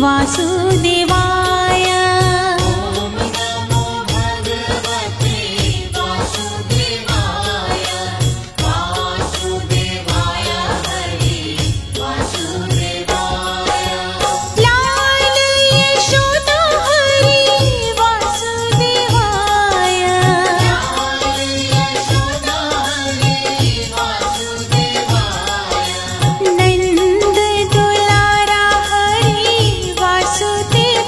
वासुदेवाय। ओम नमो भगवते वासुदेवाय। वासुदेवाय हरि वासुदेवाय। लाल यशोदा हरि वासुदेवाय। लाल यशोदा हरि वासुदेवाय। नंद दुलारा हरि वासुदेवाय।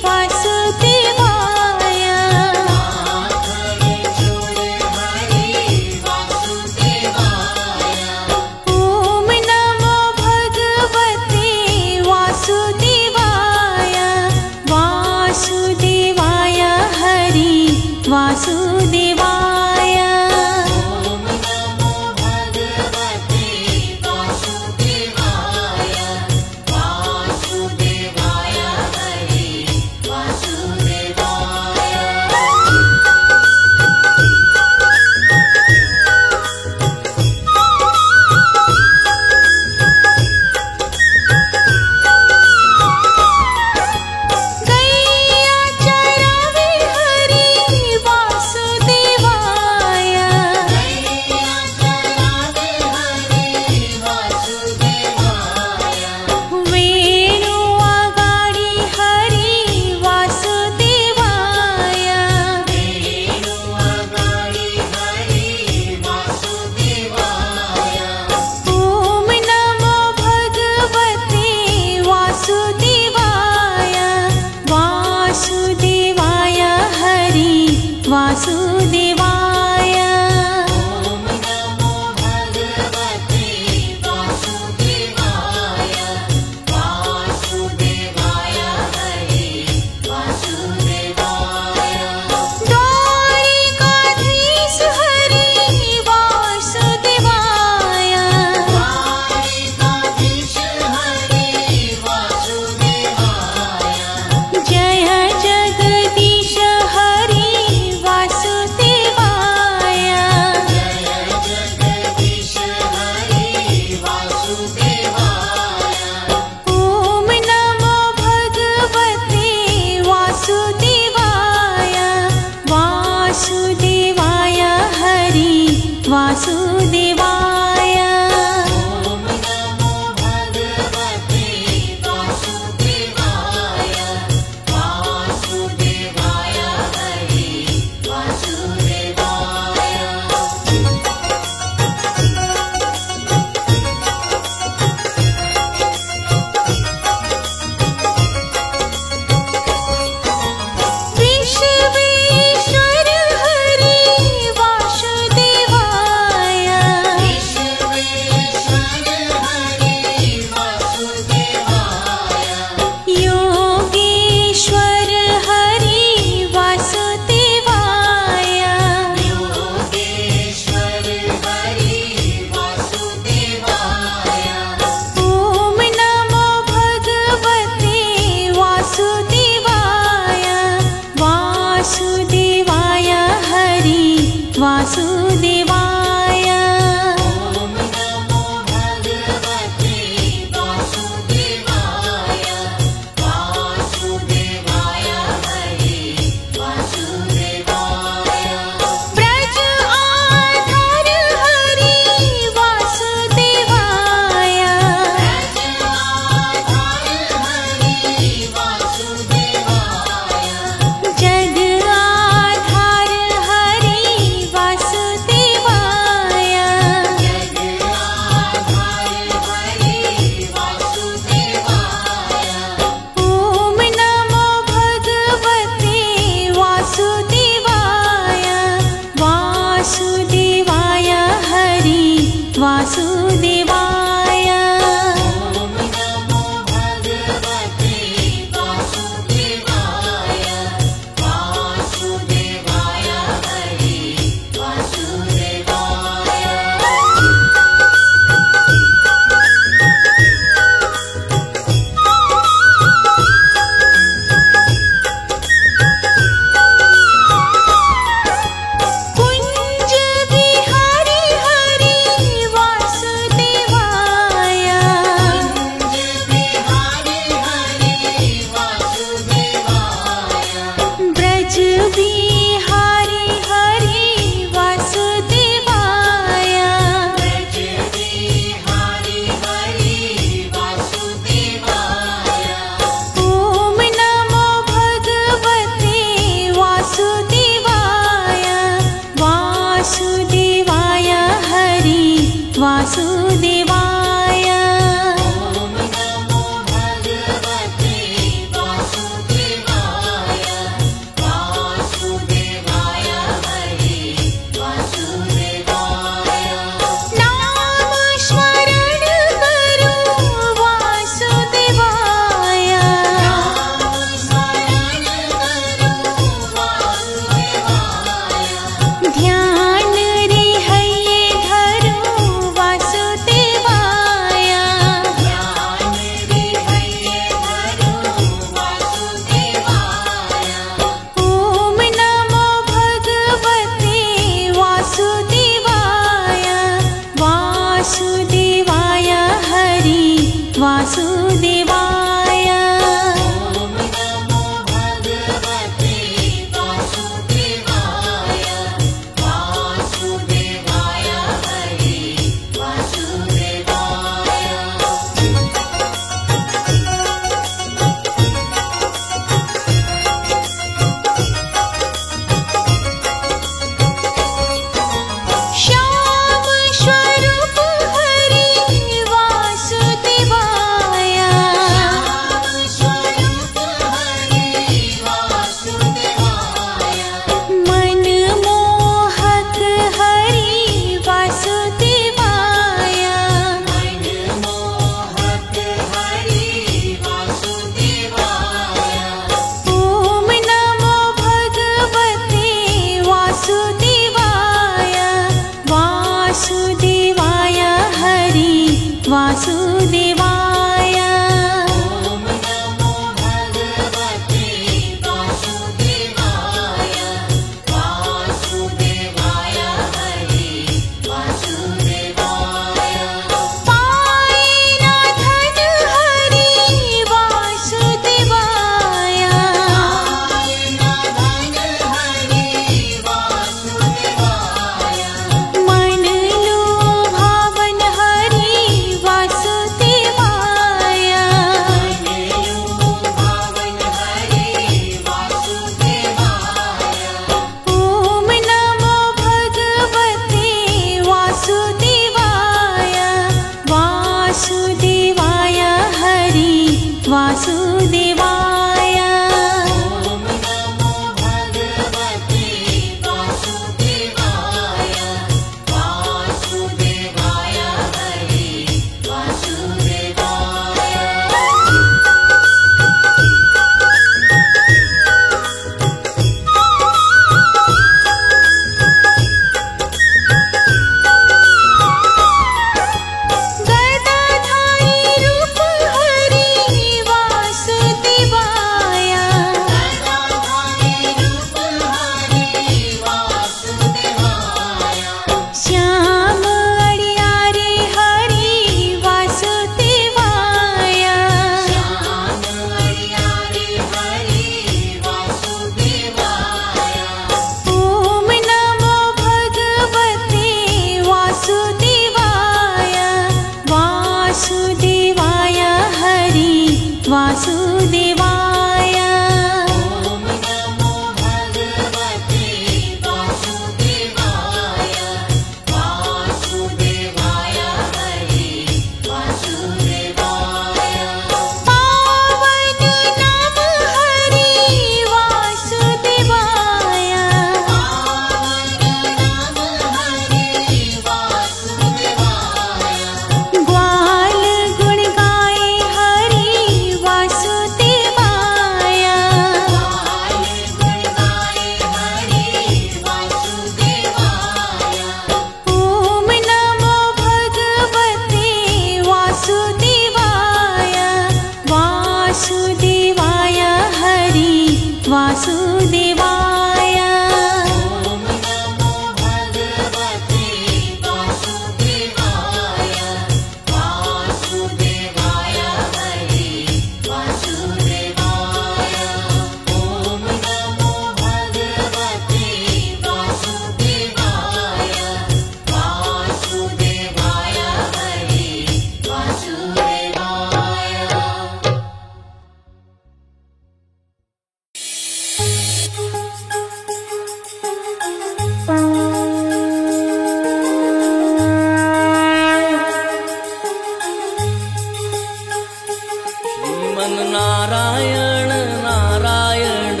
नारायण नारायण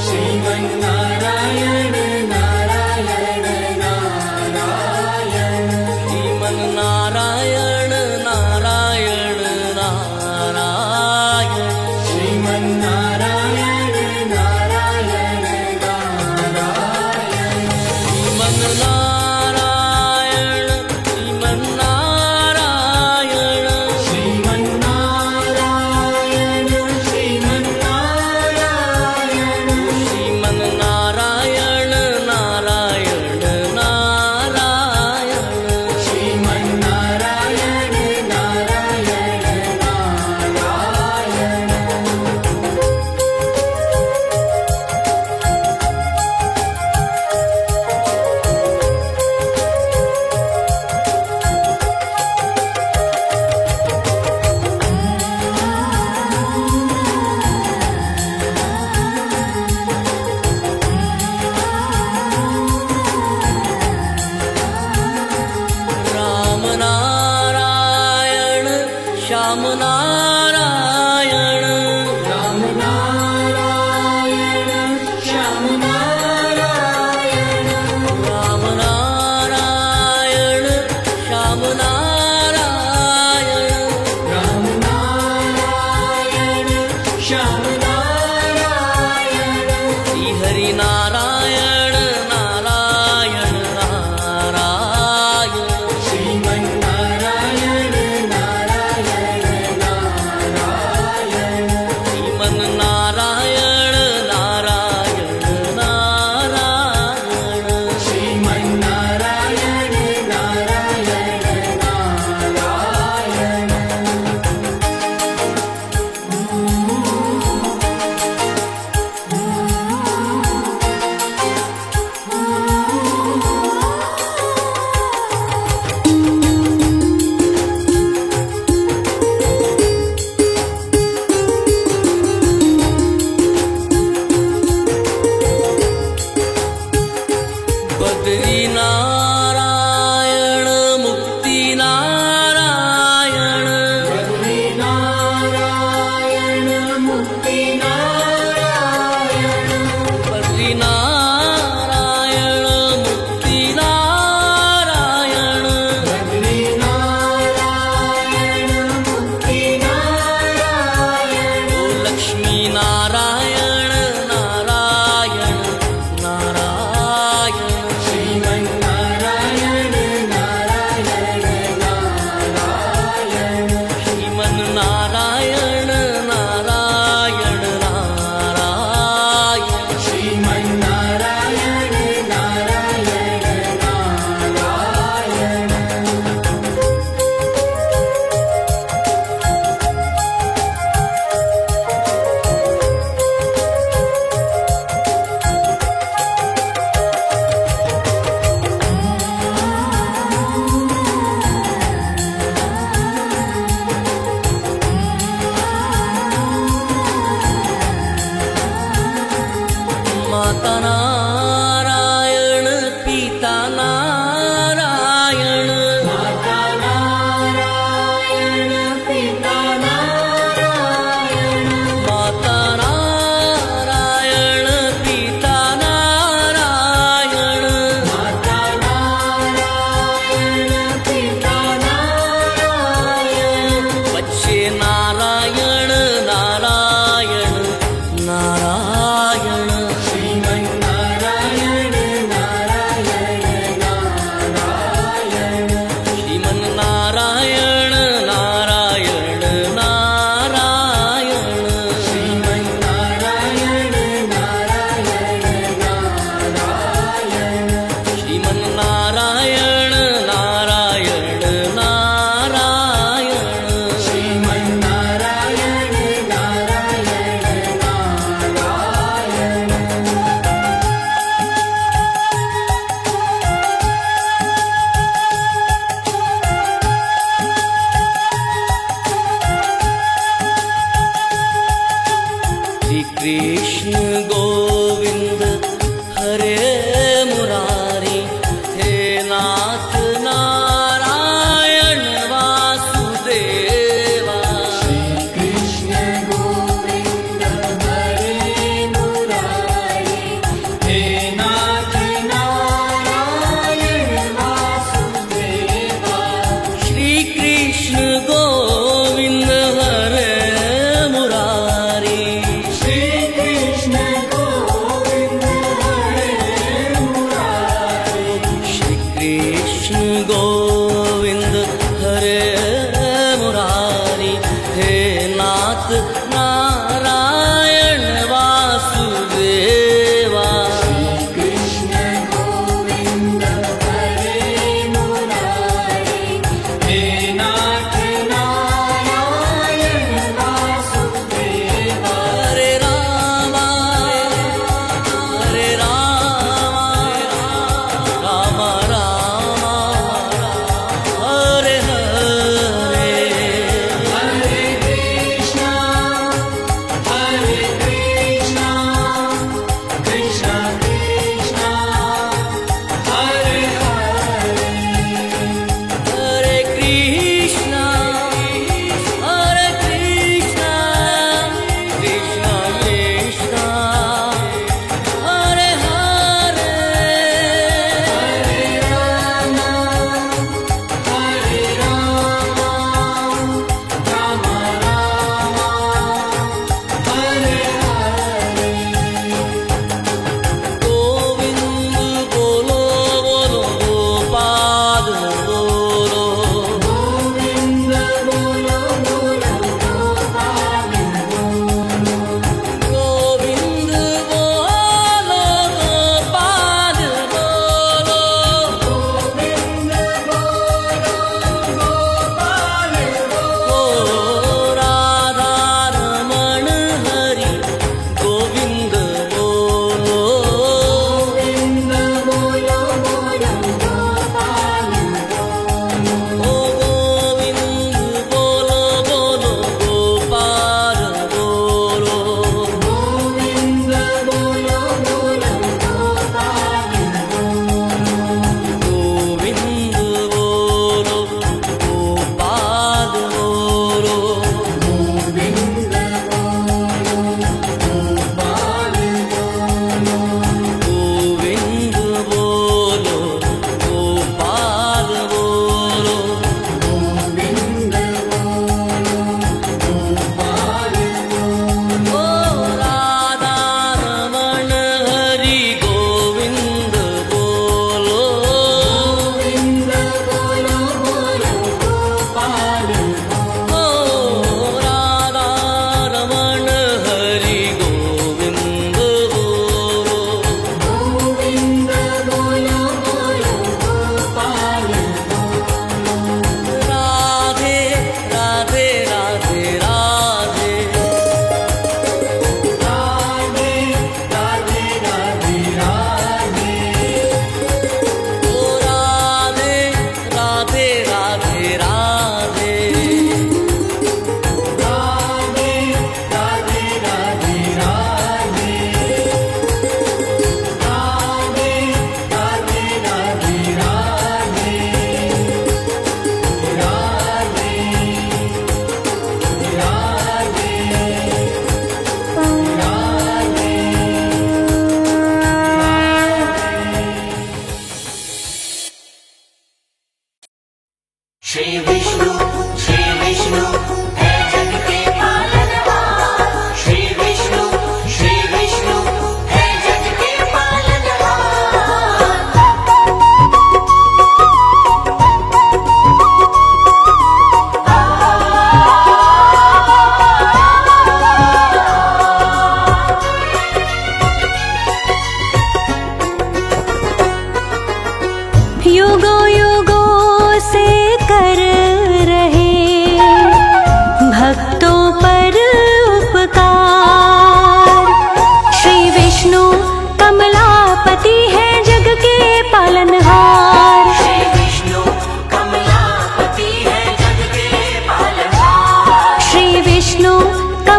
श्रीमन्नारायण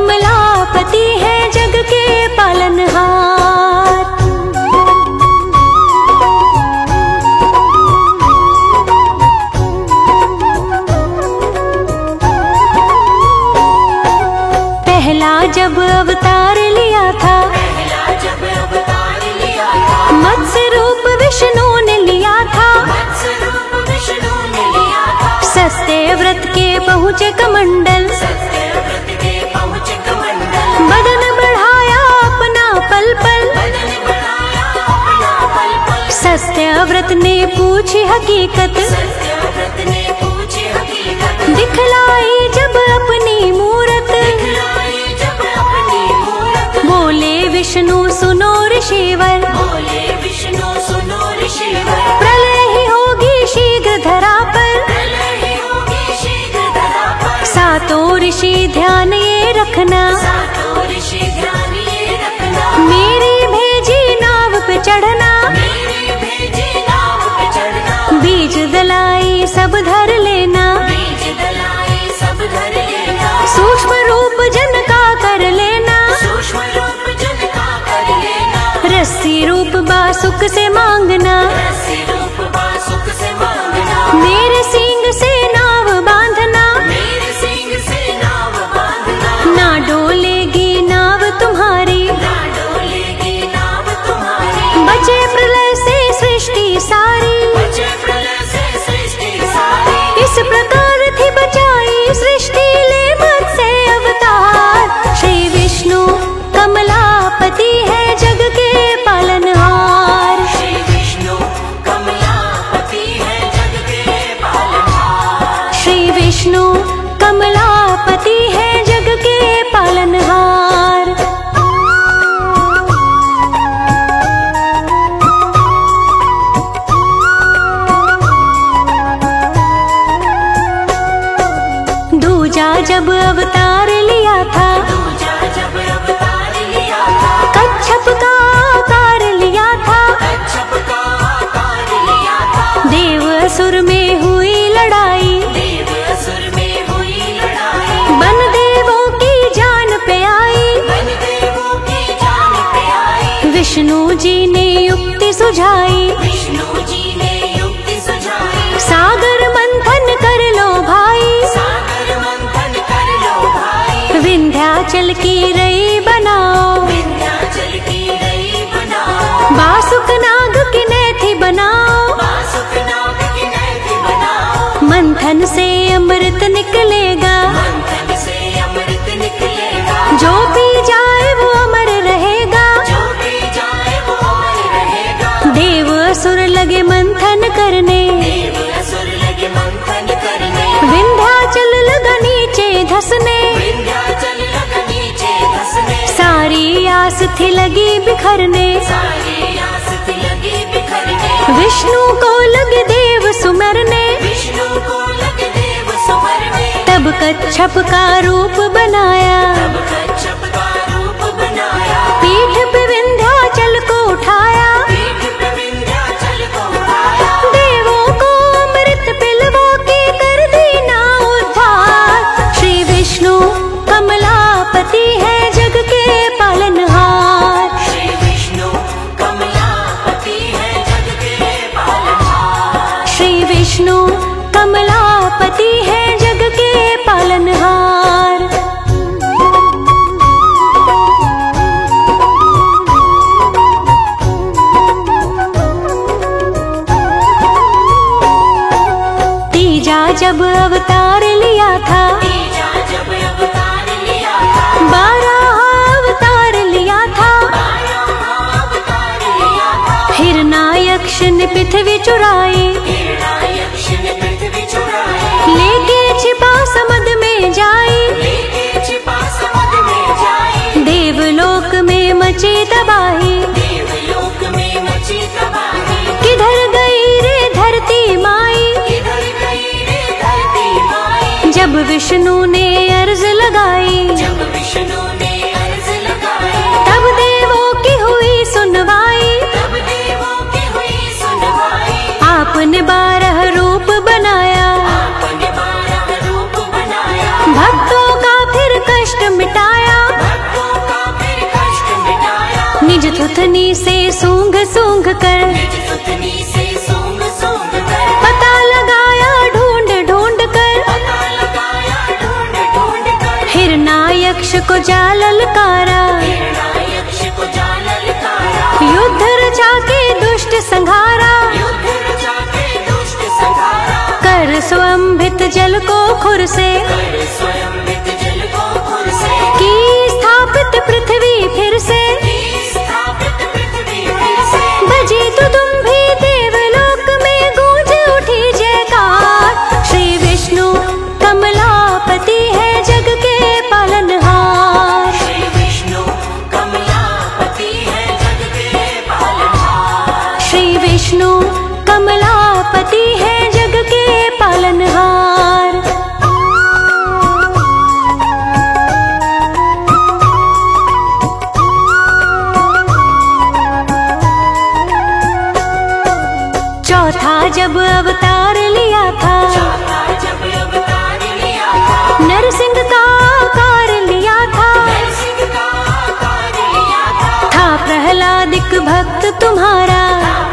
कमलापति है जग के पालनहार। पहला जब अवतार लिया था, मत्स्य रूप विष्णु ने लिया था। सत्यव्रत के पहुँचे कमंडल, बदन बढ़ाया अपना पल पल। सत्यव्रत ने पूछी हकीकत, दिखलाई जब अपनी मूरत। बोले विष्णु सुनो ऋषिवर, प्रलय ही होगी शीघ्र धरा पर। सातों ऋषि ध्यान ये रखना, मेरी भेजी नाव पे चढ़ना। बीज दलाई सब धर लेना, सूक्ष्म रूप जन का कर लेना। रस्सी रूप बासुक से मांगना, मेरे सींग से नाव बांधना। ना डोलेगी नाव तुम्हारी, बचे प्रलय से सृष्टि सारी। इस प्रकार थी बचाई सृष्टि ले मत्स्य अवतार। श्री विष्णु कमलापति है जग के पालनहार। श्री विष्णु कमलापति है जग के पालनहार। श्री विष्णु कमलापति है जग के पालनहार। दूजा जब अवतार लिया था, कच्छप का आकार लिया था। देव असुर में हुई लड़ाई, बन देवों की जान पे आई। विष्णु जी ने युक्ति सुझाई, सागर मंथन कर लो भाई। विंध्याचल की रई बनाओ, बासुक नाग की नैथी बनाओ। मंथन से अमृत निकलेगा, जो पी जाए वो अमर रहेगा। देव असुर लगे मंथन करने, विंध्याचल लगा नीचे धसने। सारी आस थी लगी बिखरने, विष्णु को लगे देव सुमरने। तब कच्छप का रूप बनाया, पीठ पे विंध्याचल को उठाया। देवों को अमृत पिलवा के कर दीना उद्धार। श्री विष्णु कमलापति है जग के पालनहार। श्री विष्णु कमलापति है जग के पालनहार। श्री विष्णु कमलापति है जग के पालनहार। तीजा जब अवतार लिया था, 12 अवतार लिया था। हिरणायक्ष ने पृथ्वी चुराई, लेके छिपा समुद्र में जाई। देवलोक में मची तबाही, किधर गई रे धरती माई। जब विष्णु ने अर्ज लगाई, तब देवों की हुई सुनवाई। आपने 12 रूप बनाया, भक्तों का फिर कष्ट मिटाया। निज थुथनी से सूंघ सूंघ कर, निज थुथनी से सूंघ सूंघ कर, पता लगाया ढूंढ ढूंढ कर, पता लगाया ढूंढ ढूंढ कर, हिरणायक्ष को जा ललकारा, हिरणायक्ष को जा ललकारा, युद्ध रचा के दुष्ट संघारा, युद्ध रचा के दुष्ट संघारा, कर स्वयंभित जल को खुर से, कर स्वयंभित जल को खुर से, की स्थापित पृथ्वी फिर से, की स्थापित पृथ्वी फिर से, बजी दुदुम्भी देवलोक में गूंज उठी जयकार। श्री विष्णु कमलापति है जग के पालनहार, श्री विष्णु कमलापति है जग के पालनहार, श्री विष्णु कमलापति है जग के पालनहार। चौथा जब अवतार लिया था, चौथा जब अवतार लिया था, नरसिंह का आकार लिया था, नरसिंह का आकार लिया था, प्रहलादिक भक्त तुम्हारा,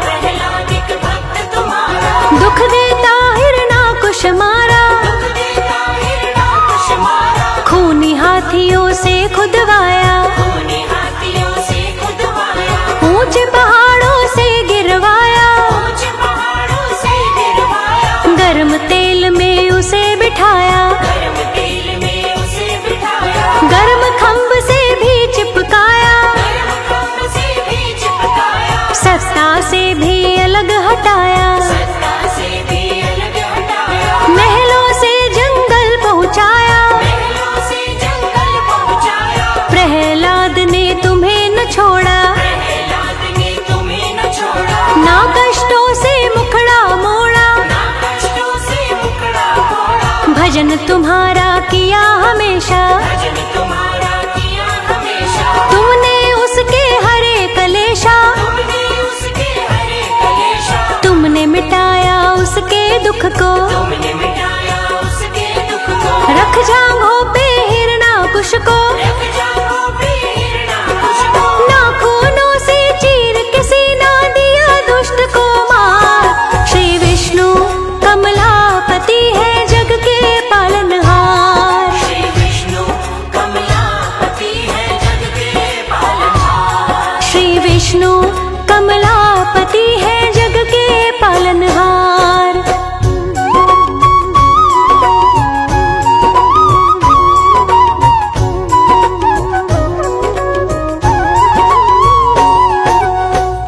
प्रहलादिक भक्त तुम्हारा, दुख देता हिरणाकुश मारा, दुख देता हिरणाकुश मारा, खूनी हाथियों से खुदवाया, खूनी हाथियों से खुदवाया, ऊंचे पहाड़ों से गिरवाया, ऊंचे पहाड़ों से गिरवाया, गर्म तेल में उसे बिठाया, गर्म तेल में उसे बिठाया, गर्म खंभ से भी चिपकाया, गर्म खंभ से भी चिपकाया, सत्ता से भी अलग हटाया, सत्ता से भी अलग हटाया, महलों से जंगल पहुंचाया, महलों से जंगल पहुंचाया, प्रहलाद ने तुम्हें न छोड़ा, प्रहलाद ने तुम्हें न छोड़ा, ना कष्टों से मुखड़ा मोड़ा, ना कष्टों से मुखड़ा मोड़ा, भजन तुम्हारा किया हमेशा, भजन तुम्हारा किया हमेशा, तुमने उसके हरे कलेशा, तुमने उसके हरे कलेशा, तुमने मिटाया उसके दुख को, तुमने मिटाया उसके दुख को, रख जांघों पे हिरणाकुश को, रख जाओ पे हिरणाकुश को, नाखूनों से चीर के सीना दिया दुष्ट को मार। श्री विष्णु कमलापति है जग के पालनहार, श्री विष्णु कमलापति है जग के पालनहार, श्री विष्णु कमलापति है जग के पालनहार।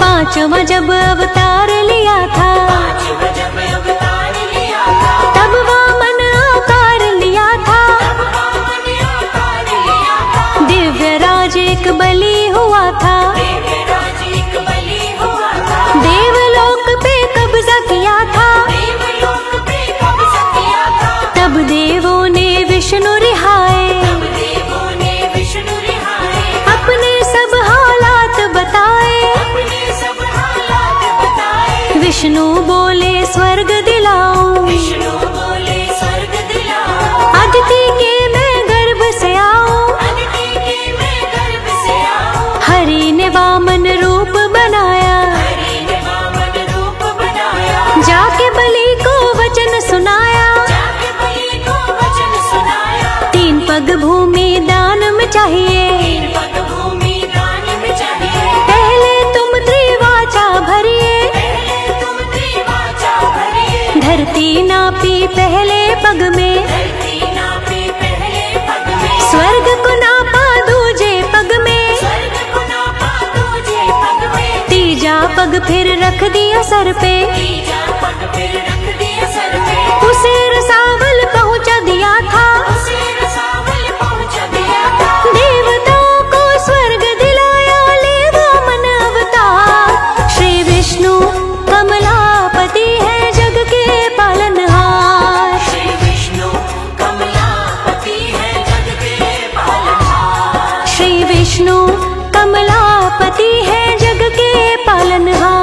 पांचवा जब अवतार लिया था, पांचवा जब अवतार लिया था, तब वामन आकार लिया था, तब वामन आकार लिया था, दिव्य राज एक बलि हुआ था, देवराज एक बलि हुआ था, देवलोक पे कब्जा किया था, देवलोक पे कब्जा किया था, तब देवों ने विष्णु रिहाए, तब देवों ने विष्णु रिहाए, अपने सब हालात बताए, अपने सब हालात बताए, विष्णु बोले स्वर्ग दिलाऊं, विष्णु बोले स्वर्ग दिलाओ, अदिति के मैं गर्भ से आऊं, अदिति के मैं गर्भ से आऊं, हरि ने वामन रूप बनाया, हरि ने वामन रूप बनाया, जाके बलि को वचन सुनाया, जाके बलि को वचन सुनाया, 3 पग भूमि दान में चाहिए, 3 पग भूमि दान में चाहिए, पहले तुम त्रिवाचा भरिए, पहले तुम त्रिवाचा भरिए, धरती नापी पहले पग में, धरती नापी पहले पग में, स्वर्ग को नापा दूजे पग में, स्वर्ग को नापा दूजे पग में, तीजा पग फिर रख दिया सर पे, तीजा पग फिर रख दिया सर पे, उसे रसावल पहुंचा दिया था, उसे रसावल पहुंचा दिया था, देवताओं को स्वर्ग दिलाया ले वामन अवतार। श्री विष्णु कमलापति है जग के पालनहार, श्री विष्णु कमलापति है जग के पालनहार, श्री विष्णु कमलापति है जग के पालनहार।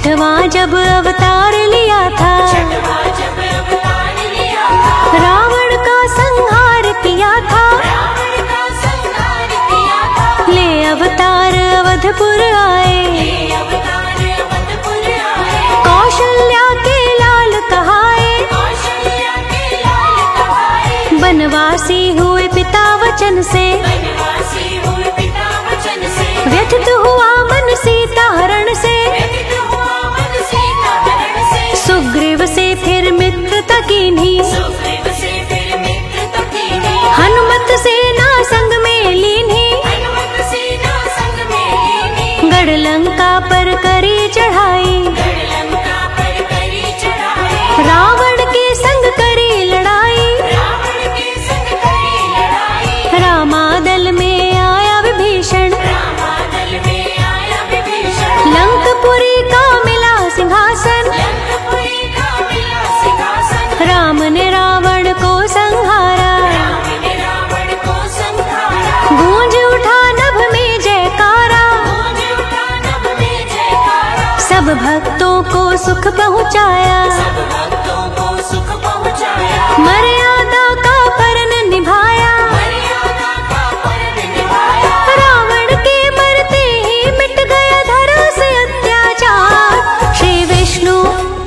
छठवां जब अवतार लिया था, छठवां जब अवतार लिया था, रावण का संहार किया था, रावण का संहार किया था। ले अवतार अवधपुर आए, ये अवतार अवधपुर आए, कौशल्या के लाल कहाए, कौशल्या के लाल कहाए। बनवासी हुए पिता वचन से, बनवासी हुए पिता वचन से, व्यथित हुआ मन सीता हरण से, व्यथित हुआ मन सीता हरण से। सुग्रीव से फिर मित्रता कीन्ही, सुग्रीव से फिर मित्रता कीन्ही, हनुमत सेना संग में लीन्ही, हनुमत सेना संग में लीनी। गढ़ लंका पर करी चढ़ाई, गढ़ लंका पर करी चढ़ाई, रावण के संग करी लड़ाई, रावण के संग करी लड़ाई। रामादल में आया विभीषण, रामादल में आया विभीषण, लंकपुरी का मिला सिंहासन, लंकापुरी का मिला सिंहासन। राम ने रावण को संहारा, राम ने रावण को संहारा, गूंज उठा नभ में जयकारा, गूंज उठा नभ में जयकारा। सब भक्तों को सुख पहुँचाया, सब भक्तों को सुख पहुँचाया, मर्यादा का फर्ज निभाया, मर्यादा का फर्ज निभाया। रावण के मरते ही मिट गया धरा से अत्याचार। श्री विष्णु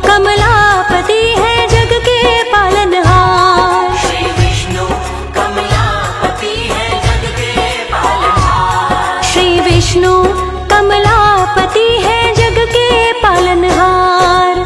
कमलापति है जग के पालनहार, श्री विष्णु कमलापति है जग के पालनहार। श्री विष्णु कमलापति है जग के पालनहार।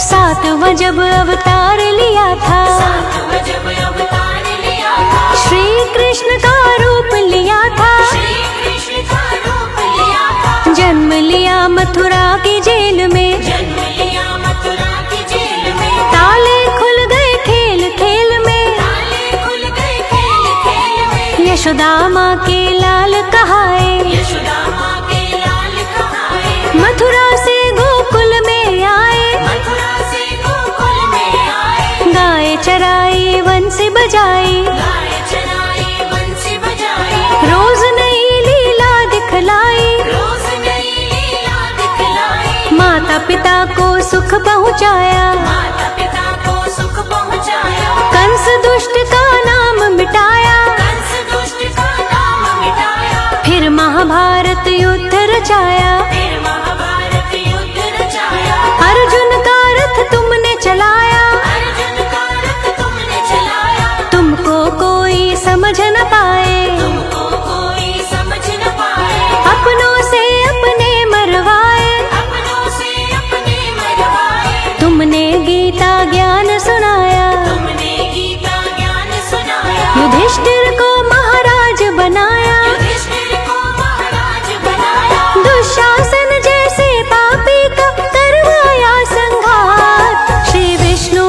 सातवां जब अवतार लिया था, सातवां जब अवतार लिया था, श्री कृष्ण का रूप लिया था, श्री कृष्ण का रूप लिया था। जन्म लिया मथुरा की जेल में, जन्म लिया मथुरा की जेल में, ताले खुल गए खेल खेल में, ताले खुल गए खेल खेल में। यशोदा माँ के लाल कहाए, यशोदा माँ के लाल कहाए, मथुरा से गोकुल में आए, मथुरा से गोकुल में आए। गाय चराई वंशी बजाई, गाय चराई बंसी बजाई, रोज नई लीला दिखलाई, रोज नई लीला दिखलाई। माता पिता को सुख पहुँचाया, माता पिता को सुख पहुँचाया, कंस दुष्ट का नाम मिटाया, कंस दुष्ट का नाम मिटाया। फिर महाभारत युद्ध रचाया, फिर महाभारत युद्ध रचाया, अर्जुन का रथ तुमने चलाया, अर्जुन का रथ तुमने चलाया। तुमको कोई समझ न पाए, तुमको कोई समझ न पाए, अपनों से अपने मरवाए, अपनों से अपने मरवाए। तुमने गीता ज्ञान सुनाया, तुमने गीता ज्ञान सुनाया, युधिष्ठिर को महाराज बनाया, युधिष्ठिर को महाराज बनाया। दुशासन जैसे पापी का करवाया संहार। श्री विष्णु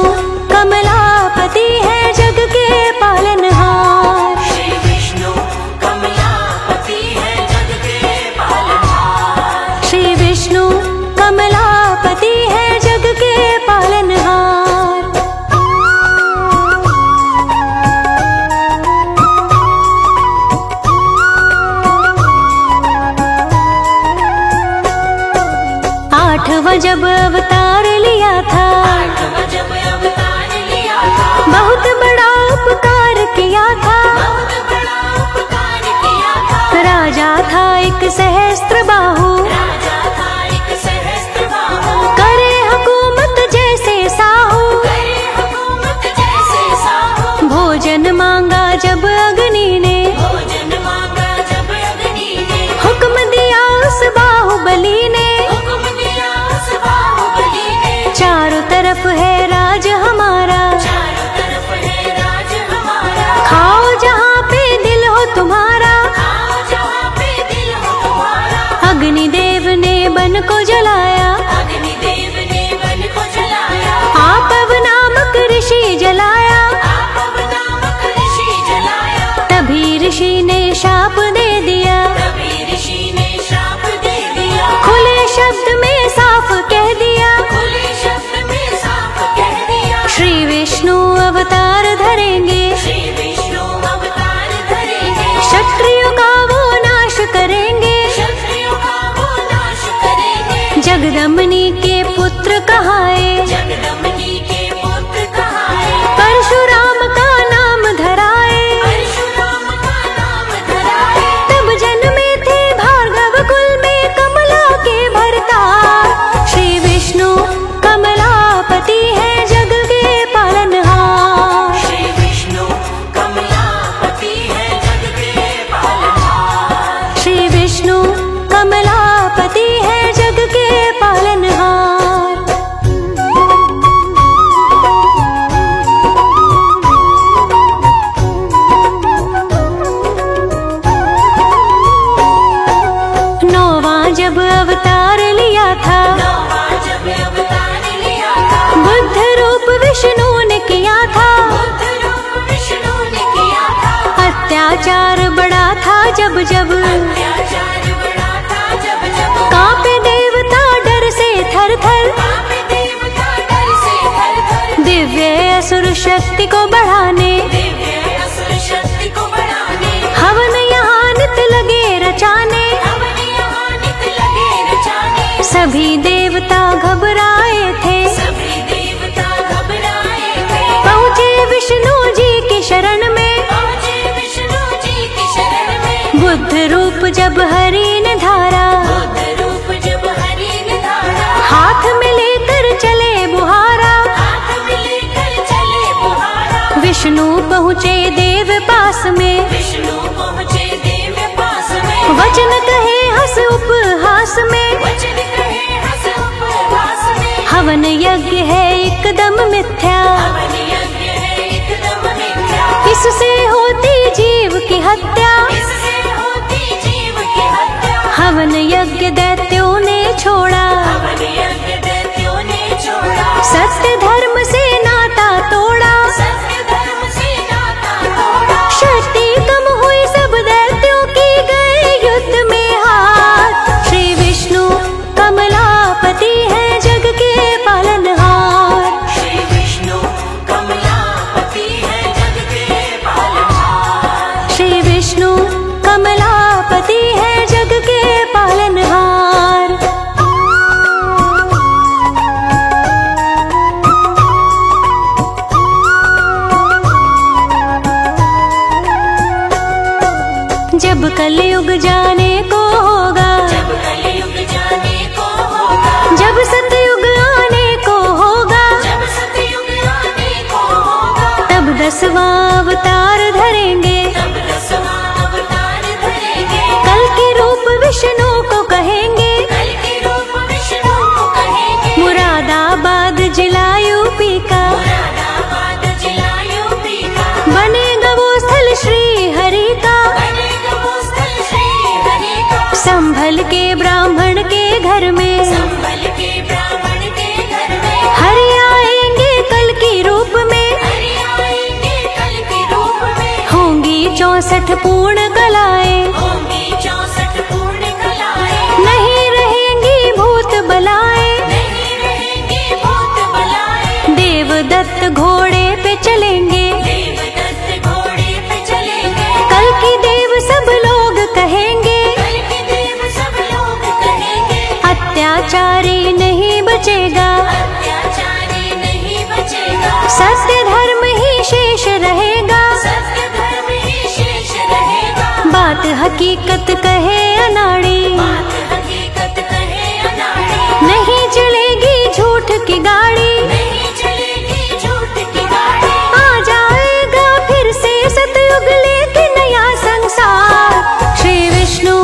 कमलापति है जग के पालनहार, श्री विष्णु कमलापति है जग के पालनहार। श्री विष्णु कमलापति है जग के पालनहार। आठवां जब अवतार लिया था, आठवां जब अवतार लिया था, बहुत बड़ा उपकार किया था, बहुत बड़ा उपकार किया था। राजा था एक सहस्त्रबाहु, राजा था एक सहस्त्रबाहु, करे हुकूमत जैसे साहू, करे हुकूमत जैसे साहू। भोजन मांगा जब अग्नि ने, भोजन मांगा जब अग्नि ने, हुक्म दिया उस बाहुबली ने, हुक्म दिया उस बाहुबली ने। चारों तरफ है राज हमारा, चारों तरफ है राज हमारा, खाओ जहाँ पे दिल हो तुम्हारा। आओ जहाँ पे दिल हो तुम्हारा। अग्निदेव ने बन को जलाया, अग्निदेव ने वन को जलाया, आपव नामक ऋषि जलाया, आपव नामक ऋषि जलाया। तभी ऋषि ने शाप दे दिया, तभी ऋषि ने शाप दे दिया, खुले शब्द में साफ कह दिया, खुले शब्द में साफ के पुत्र कहाए, जगदम्बिनी के पुत्र कहाए, परशुराम का नाम धराए। परशुराम का नाम धराए। तब जन्मे थे भार्गव कुल में कमला के भरतार। श्री विष्णु कमलापति है जग के पालनहार। श्री विष्णु कमलापति है जग के पालनहार। श्री विष्णु कमलापति है जग के पालनहार। नौवां जब अवतार लिया था, नौवां जब अवतार लिया था, बुद्ध रूप विष्णु ने किया था। बुद्ध रूप विष्णु ने किया था। अत्याचार बड़ा था जब जब, अत्याचार बड़ा था जब जब, कांपे देवता डर से थर थर। कांपे देवता डर से थर थर। दिव्य असुर शक्ति को बढ़ाने, दिव्य असुर शक्ति को बढ़ाने, हवन यहाँ नित लगे रचाने। हवन यहाँ नित लगे रचाने। सभी देवता घबराए थे, सभी देवता घबराए थे। पहुँचे विष्णु जी की शरण में। पहुँचे विष्णु जी की शरण में। बुद्ध रूप जब हरि ने धारा, बुद्ध रूप जब हरि ने धारा, हाथ में लेकर चले बुहारा। हाथ में लेकर चले बुहारा। विष्णु पहुँचे देव पास में, विष्णु पहुँचे देव पास में। वचन कहे हंस उपहास में। वचन कहे हंस उपहास में। हवन यज्ञ है एकदम मिथ्या, हवन यज्ञ है एकदम मिथ्या। इससे होती जीव की हत्या। इससे होती जीव की हत्या। हवन यज्ञ दैत्यों ने छोड़ा, हवन यज्ञ दैत्यों ने छोड़ा। सत्य धर्म से नाता तोड़ा। सत्य धर्म से नाता तोड़ा। शक्ति कम हुई सब दैत्यों की, गए युद्ध में हार। श्री विष्णु कमलापति है जग के पालनहार। श्री विष्णु कमलापति है जग के पालनहार। श्री विष्णु कमलापति है जग के पालनहार। जब कलयुग जाने को होगा, जब कलयुग जाने को होगा, जब सतयुग आने को होगा, जब सतयुग आने को होगा, तब 10वां अवतार धरेंगे। तब 10वां अवतार धरेंगे। कल के रूप विष्णु को कहेंगे। कल के रूप विष्णु को कहेंगे। मुरादाबाद जिला यूपी का, मुरादाबाद जिला यूपी का, बनेगा वो स्थल श्री हरि का। बनेगा वो स्थल श्री हरि का। संभल के ब्राह्मण के घर में, संभल के ब्राह्मण के घर में, हरि आएंगे कल की रूप में। हरि आएंगे कल के रूप में। होंगी 64 पूर्ण कलाएं, होंगी 64 पूर्ण कलाएं। नहीं रहेंगी भूत बलाएं। नहीं रहेंगे भूत बलाएं। देवदत्त घोड़े पे चलेंगे, देवदत्त घोड़े पे चलेंगे। कल की देव सब लोग कहेंगे। कल के देव सब लोग कहेंगे। अत्याचारी नहीं बचेगा, अत्याचारी नहीं बचेगा। सत्य धर्म ही शेष रहेगा। सत्य धर्म ही शेष रहेगा। बात हकीकत कहे अनाड़ी, बात हकीकत कहे अनाड़ी। नहीं चलेगी झूठ की गाड़ी। नहीं चलेगी झूठ की गाड़ी। आ जाएगा फिर से सतयुग लेके नया संसार। श्री विष्णु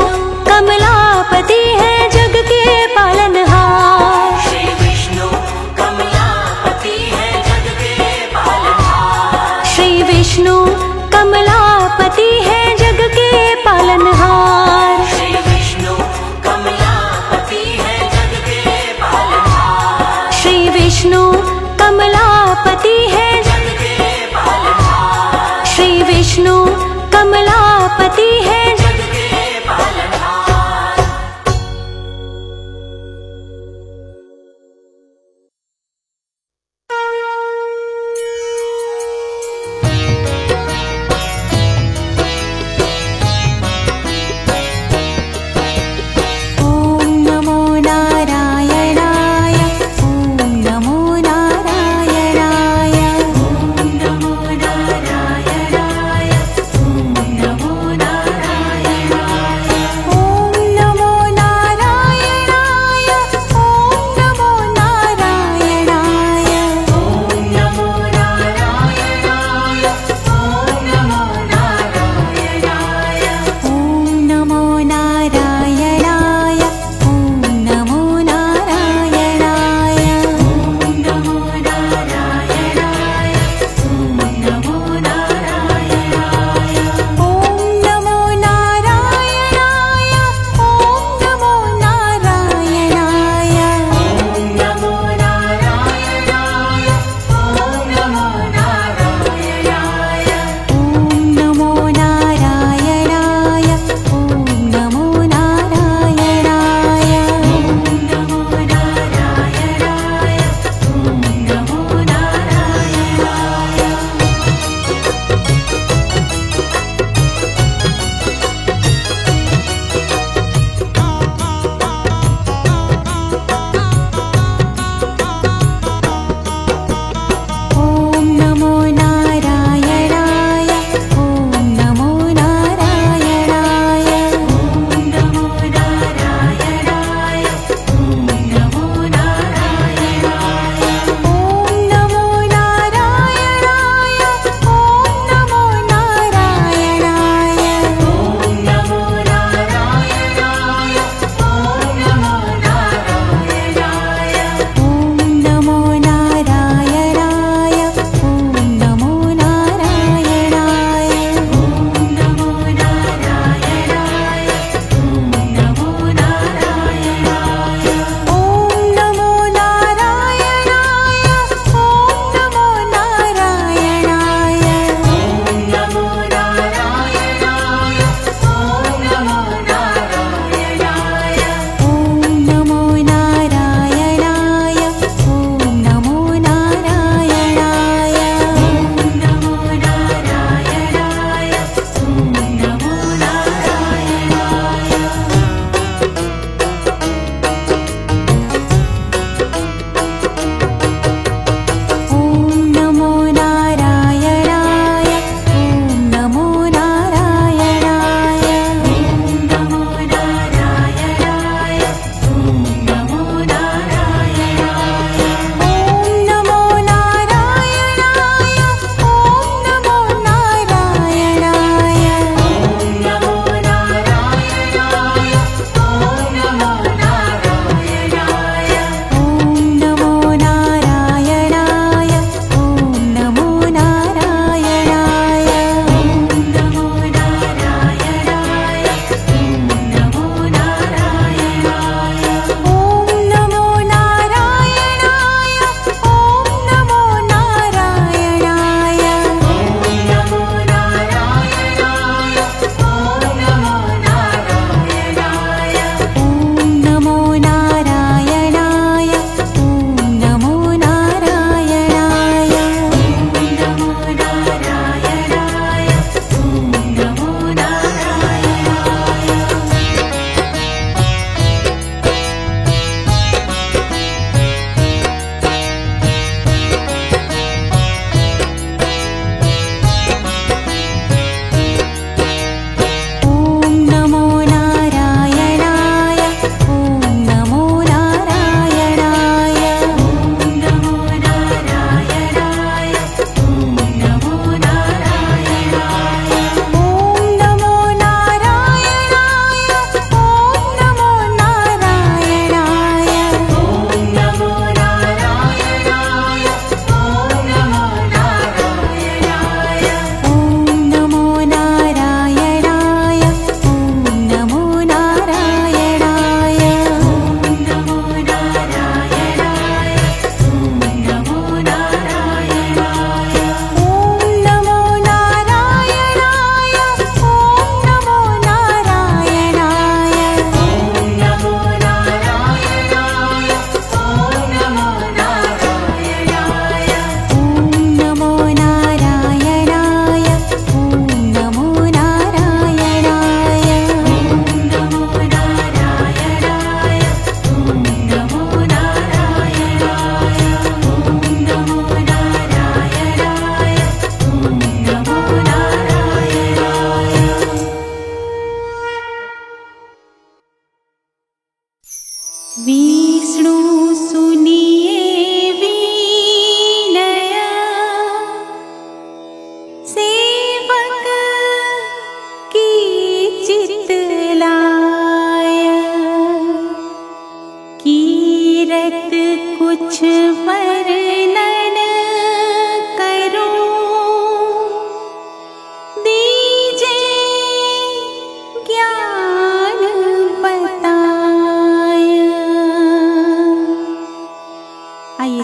कमलापति है जग के पालनहार। श्री विष्णु कमलापति है जग के पालनहार। श्री विष्णु कमलापति है जग के पालनहार। श्री विष्णु कमलापति है जग के पालनहार। श्री विष्णु कमलापति है, जग के पालनहार। श्री विष्णु कमलापति है। जग के पालनहार। ॐ नमो नारायणाय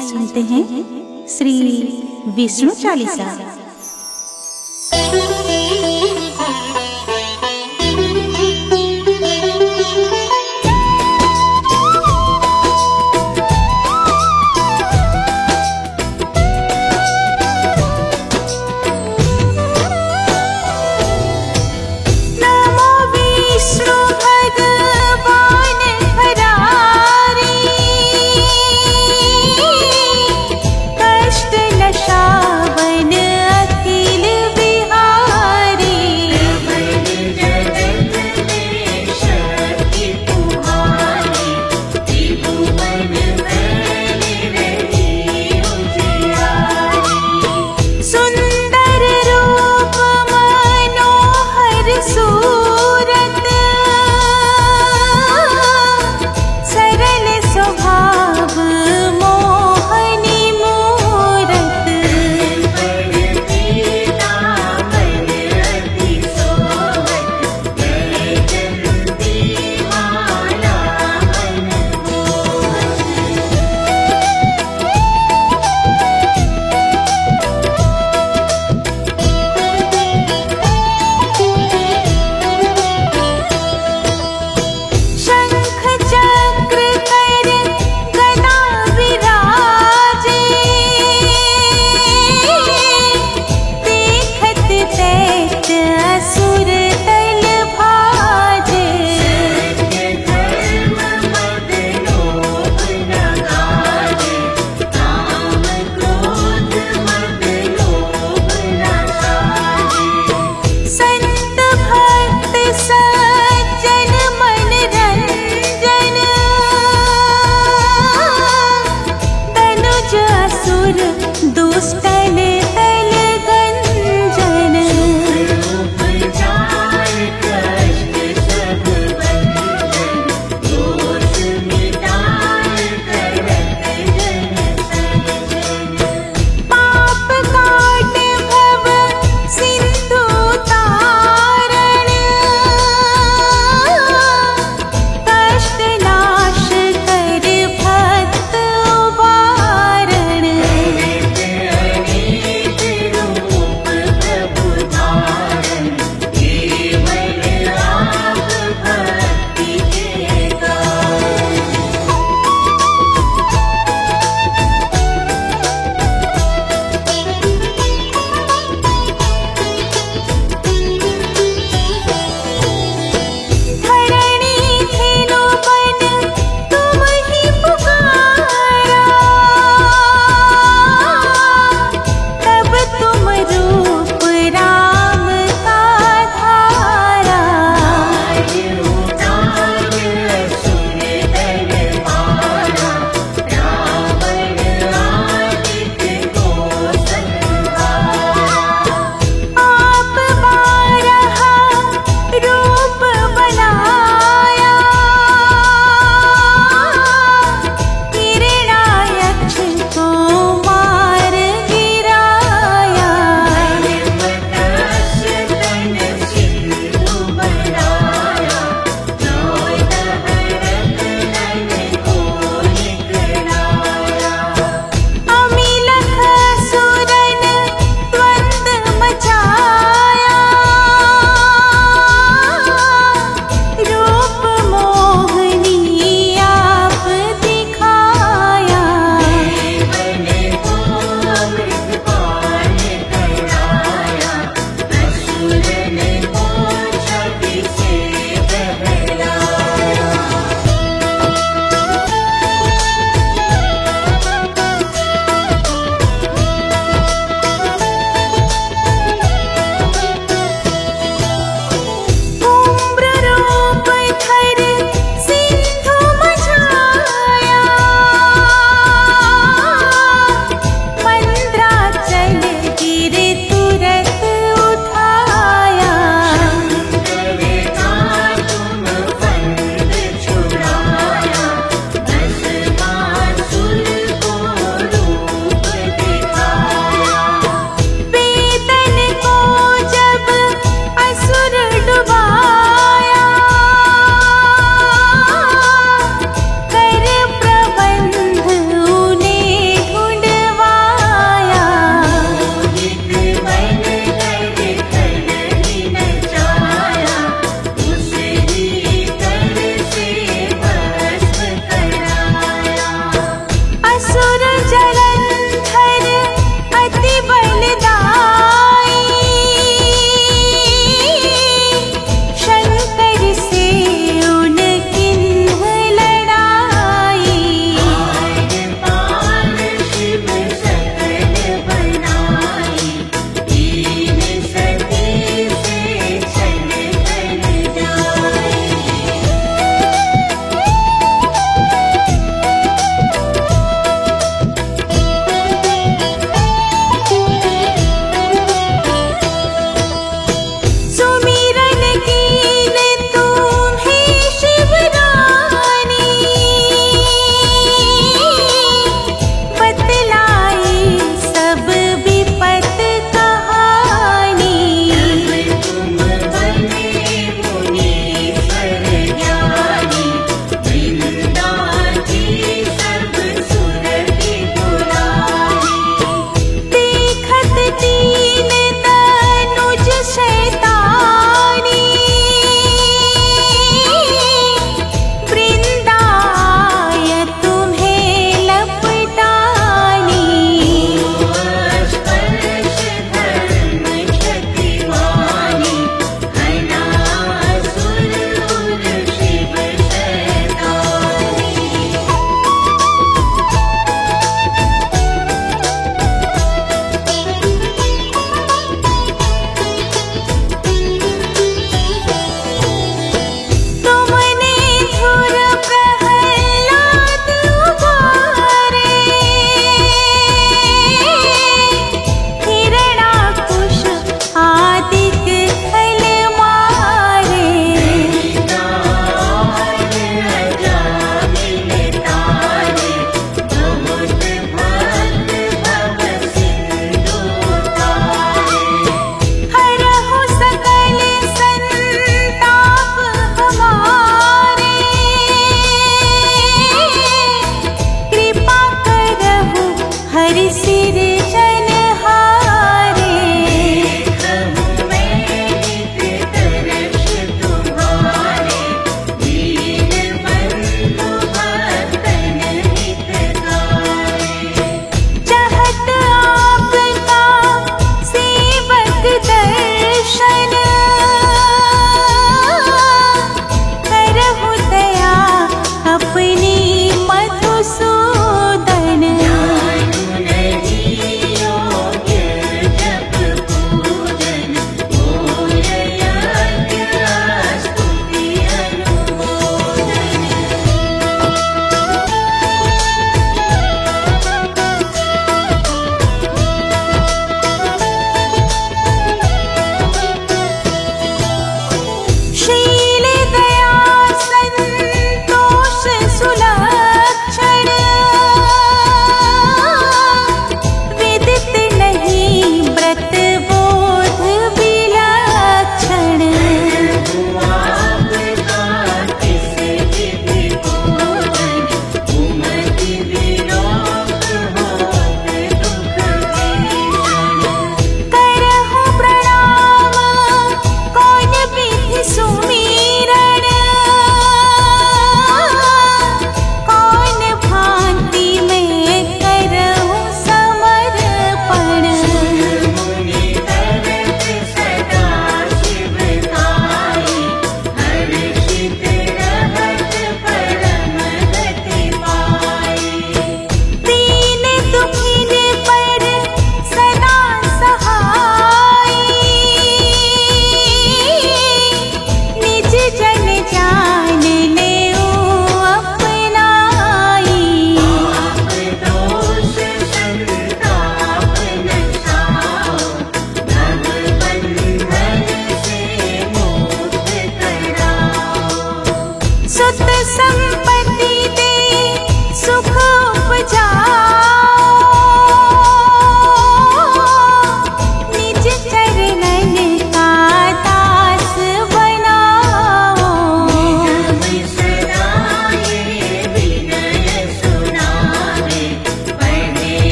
आइए सुनते हैं श्री विष्णु चालीसा।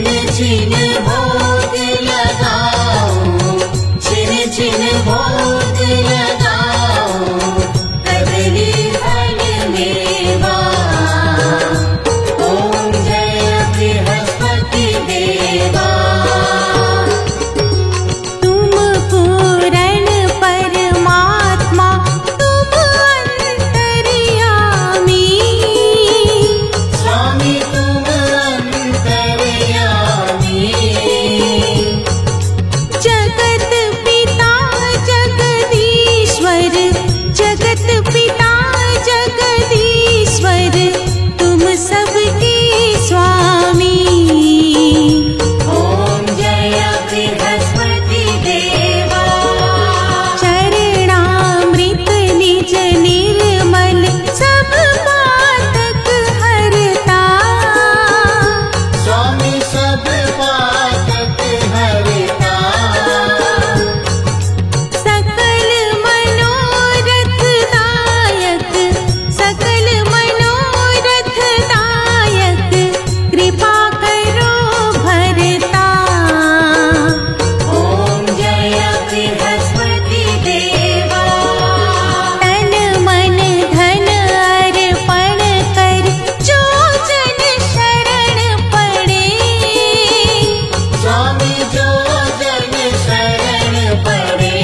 छिन भोग लगाओ, छिन छिन भोग लगाओ, कदली फल मेवा। ओम जय बृहस्पति देवा। तुम पूरण परमात्मा, तुम अंतर्यामी। स्वामी तुम अंतर्यामी। जगत पिता जगदीश्वर, जगत पिता जगदीश्वर, तुम सबके स्वामी। ओम जय बृहस्पति देवा। चरणामृत निज निर्मल, सब पातक हरता। स्वामी सब पातक हरता। सकल मनोरथ दायक, सकल मनोरथ दायक, कृपा करो भरता। ओम जय बृहस्पति देवा। तन मन धन अर्पण कर, जो जन शरण पड़े। स्वामी जो जन शरण पड़े।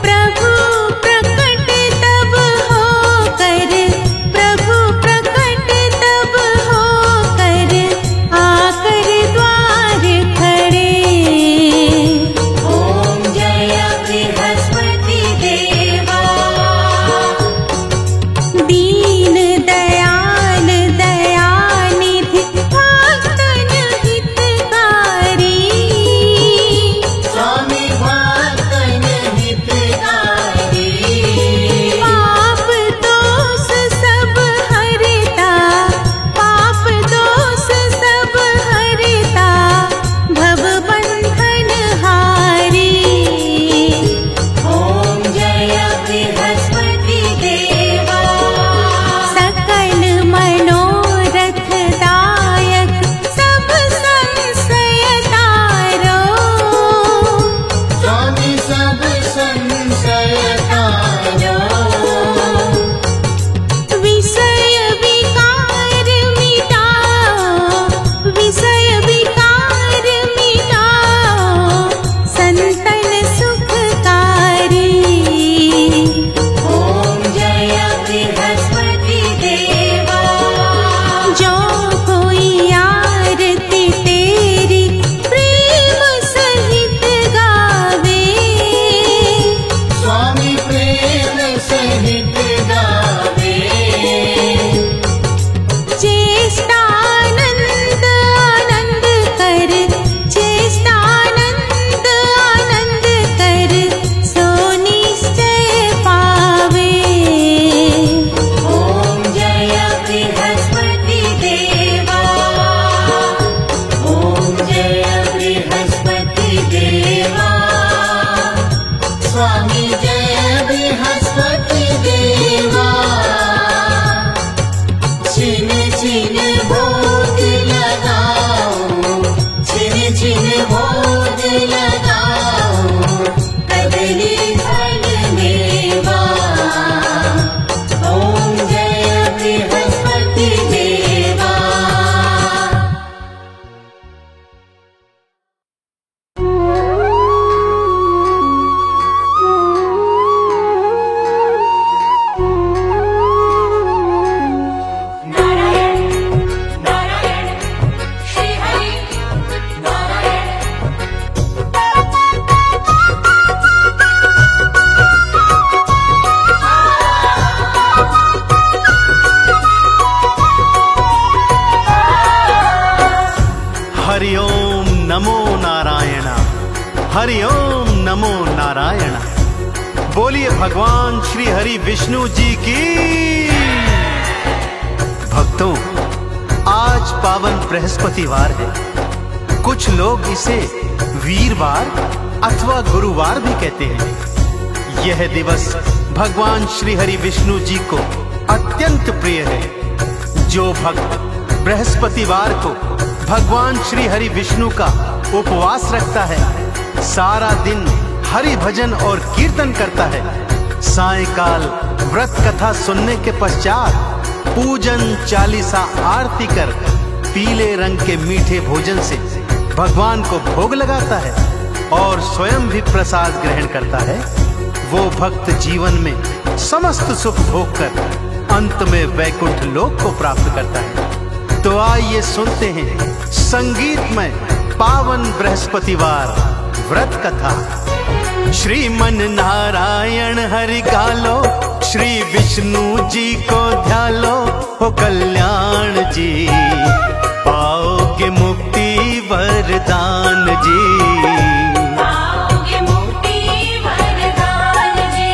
प्रभु प्रकट तब होकर, प्रभु प्रकट तब होकर, आकर द्वार खड़े। ओम जय बृहस्पति देवा। दीन दयाल दयानिधि, भक्तन हितकारी। स्वामी भक्तन हितकारी। पाप दोष सब हरता, पाप दोष सब हरता, भव बंधन हारी। ओम जय बृहस्पति देवा। सकल मनोरथ दायक, सब संशय तारो। स्वामी सब संशय तारो। विषय विकार मिटाओ, विषय विकार मिटाओ, संतन सुखकारी। ओम जय बृहस्पति देवा। जो कोई आरती तेरी प्रेम सहित गावे। स्वामी प्रेम सहित गावे। चेष्टानंद आनंद कर, चेष्टानंद आनंद कर, सो निश्चय पावे। ओम जय बृहस्पति देवा। ओम जय बृहस्पति देवा। स्वामी जय बृहस्पति देवा। छिन छिन भोग लगाओ, छिन छिन भोग लगाओ, कदली फल मेवा। ओम जय बृहस्पति देवा। नारायण नारायण श्री हरि नारायण। हरि ओम नमो नारायण, हरि ओम नमो नारायण। बोलिए भगवान श्री हरि विष्णु जी की। भक्तों, आज पावन बृहस्पतिवार है। कुछ लोग इसे वीरवार अथवा गुरुवार भी कहते हैं। यह दिवस भगवान श्री हरि विष्णु जी को अत्यंत प्रिय है। जो भक्त बृहस्पतिवार को भगवान श्री हरि विष्णु का उपवास रखता है। सारा दिन हरि भजन और कीर्तन करता है। सायंकाल व्रत कथा सुनने के पश्चात पूजन चालीसा आरती कर पीले रंग के मीठे भोजन से भगवान को भोग लगाता है और स्वयं भी प्रसाद ग्रहण करता है। वो भक्त जीवन में समस्त सुख भोग कर अंत में वैकुंठ लोक को प्राप्त करता है। तो आइए सुनते हैं संगीतमय पावन बृहस्पतिवार व्रत कथा। श्रीमन नारायण हरि गालो, श्री विष्णु जी को ध्यालो, हो कल्याण जी पाओगे मुक्ति वरदान जी। पाओगे मुक्ति वरदान जी।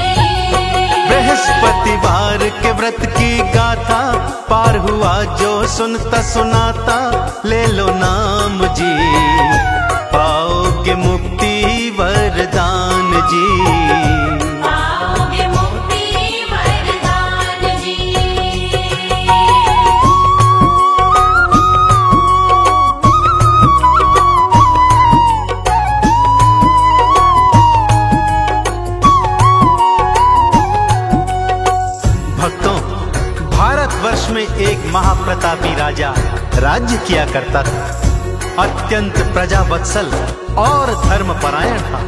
बृहस्पतिवार के व्रत की गाथा पार हुआ जो सुनता सुनाता, ले लो नाम जी पाओगे मुक्ति वरदान जी। पाओगे मुक्ति वरदान जी। भक्तों, भारतवर्ष में एक महाप्रतापी राजा राज्य किया करता था। अत्यंत प्रजावत्सल और धर्मपरायण था।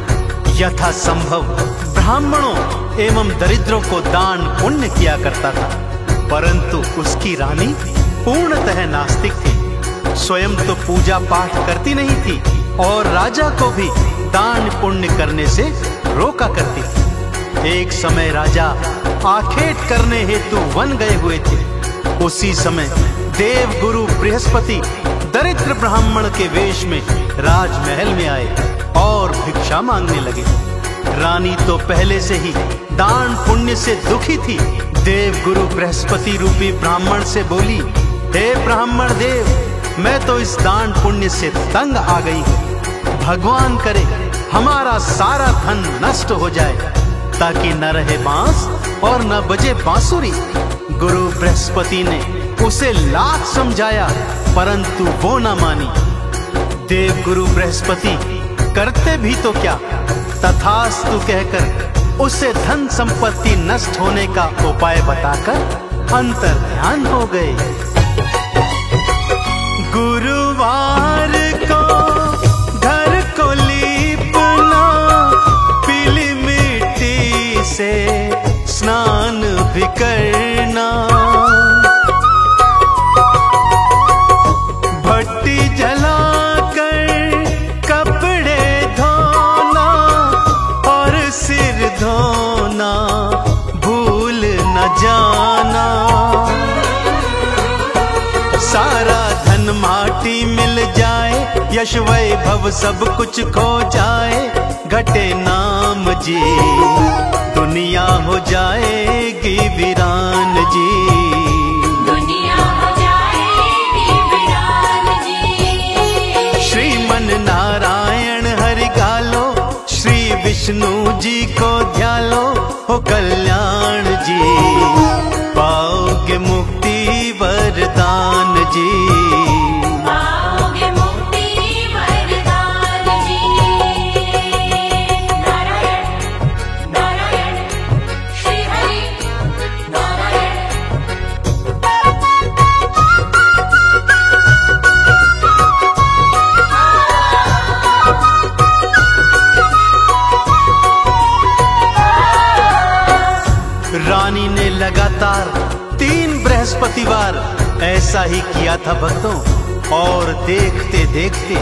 यथा संभव ब्राह्मणों एवं दरिद्रों को दान पुण्य किया करता था, परंतु उसकी रानी पूर्णतः नास्तिक थी। स्वयं तो पूजा पाठ करती नहीं थी और राजा को भी दान पुण्य करने से रोका करती थी। एक समय राजा आखेट करने हेतु वन गए हुए थे। उसी समय देव गुरु बृहस्पति दरिद्र ब्राह्मण के वेश में राजमहल में आए और भिक्षा मांगने लगे। रानी तो पहले से ही दान पुण्य से दुखी थी। देव गुरु बृहस्पति रूपी ब्राह्मण से बोली, हे ब्राह्मण देव, मैं तो इस दान पुण्य से तंग आ गई हूँ। भगवान करे हमारा सारा धन नष्ट हो जाए, ताकि न रहे बांस और न बजे बांसुरी। गुरु बृहस्पति ने उसे लाख समझाया, परंतु वो न मानी। देव गुरु बृहस्पति करते भी तो क्या, तथास्तु कहकर उसे धन संपत्ति नष्ट होने का उपाय बताकर अंतर ध्यान हो गए। गुरुवार को घर को लीपना, पीली मिट्टी से स्नान भी करना, भट्टी जलाकर कपड़े धोना और सिर धोना भूल न जाना। सारा धन माटी मिल जाए, यश वैभव सब कुछ खो जाए, घटे नाम जी दुनिया हो जाएगी वीरान जी। दुनिया हो जाएगी वीरान जी। श्रीमन नारायण हरि गालो, श्री विष्णु जी को ध्यालो, हो कल्याण जी पाओगे मुक्ति वरदान जी। पाओगे मुक्ति वरदान जी। नारायण नारायण श्री हरि नारायण। रानी ने लगातार 3 बृहस्पतिवार ऐसा ही किया था भक्तों, और देखते देखते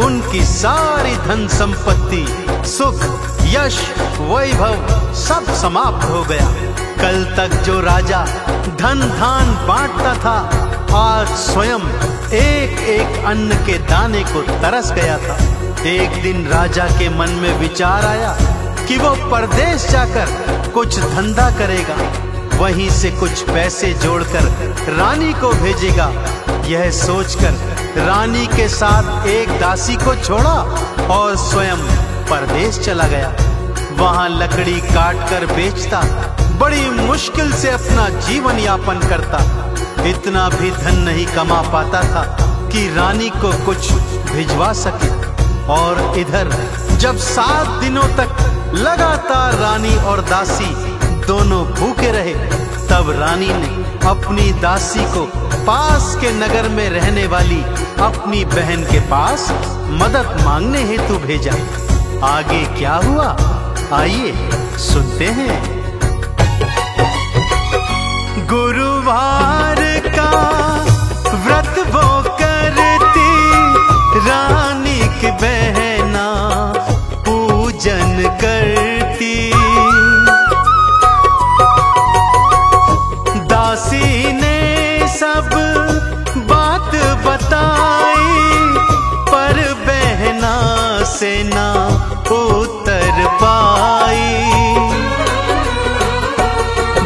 उनकी सारी धन संपत्ति, सुख, यश, वैभव सब समाप्त हो गया। कल तक जो राजा धन धान बांटता था, आज स्वयं एक एक अन्न के दाने को तरस गया था। एक दिन राजा के मन में विचार आया कि वो परदेश जाकर कुछ धंधा करेगा, वहीं से कुछ पैसे जोड़कर रानी को भेजेगा। यह सोचकर रानी के साथ एक दासी को छोड़ा और स्वयं परदेश चला गया। वहां लकड़ी काट कर बेचता, बड़ी मुश्किल से अपना जीवन यापन करता। इतना भी धन नहीं कमा पाता था कि रानी को कुछ भिजवा सके। और इधर जब 7 दिनों तक लगातार रानी और दासी दोनों भूखे रहे, तब रानी ने अपनी दासी को पास के नगर में रहने वाली अपनी बहन के पास मदद मांगने हेतु भेजा। आगे क्या हुआ, आइए सुनते हैं। गुरुवार का व्रत वो करती, रानी की बहना पूजन करती। दासी ने सब बात बताई, पर बहना से ना उतर पाई।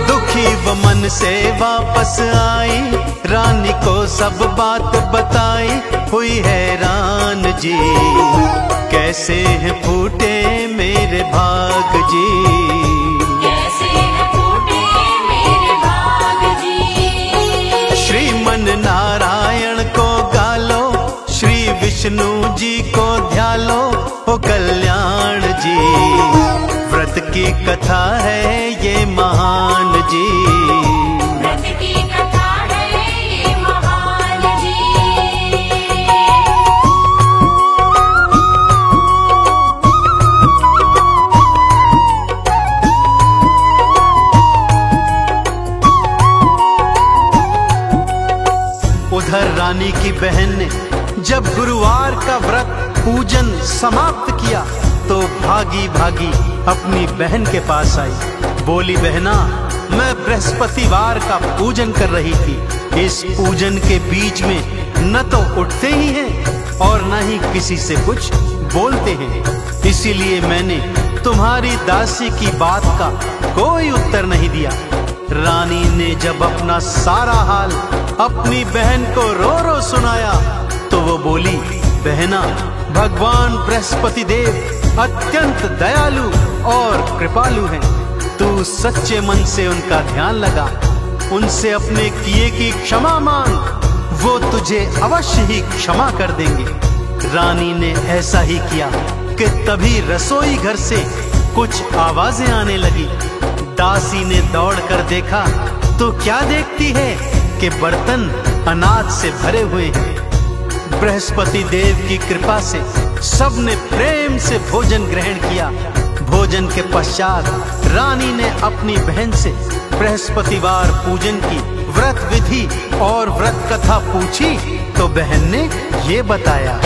दुखी वो मन से वापस आई, रानी को सब बात बताई। हुई हैरान जी, कैसे हैं फूटे मेरे भाग जी, कैसे हैं फूटे मेरे भाग जी। श्रीमन नारायण को गालो, श्री विष्णु जी को ध्यालो, हो कल्याण जी। व्रत की कथा है ये महान जी, व्रत की कथा है ये महान जी। उधर रानी की बहन ने जब गुरुवार का व्रत पूजन समाप्त किया तो भागी भागी अपनी बहन के पास आई। बोली, बहना, मैं बृहस्पतिवार का पूजन कर रही थी। इस पूजन के बीच में न तो उठते ही हैं और न ही किसी से कुछ बोलते हैं, इसीलिए मैंने तुम्हारी दासी की बात का कोई उत्तर नहीं दिया। रानी ने जब अपना सारा हाल अपनी बहन को रो रो सुनाया तो वो बोली, बहना, भगवान बृहस्पति देव अत्यंत दयालु और कृपालु हैं। तू सच्चे मन से उनका ध्यान लगा, उनसे अपने किए की क्षमा मांग, वो तुझे अवश्य ही क्षमा कर देंगे। रानी ने ऐसा ही किया कि तभी रसोई घर से कुछ आवाजें आने लगी। दासी ने दौड़कर देखा तो क्या देखती है कि बर्तन अनाज से भरे हुए हैं। बृहस्पति देव की कृपा से सबने प्रेम से भोजन ग्रहण किया। भोजन के पश्चात रानी ने अपनी बहन से बृहस्पतिवार पूजन की व्रत विधि और व्रत कथा पूछी तो बहन ने ये बताया,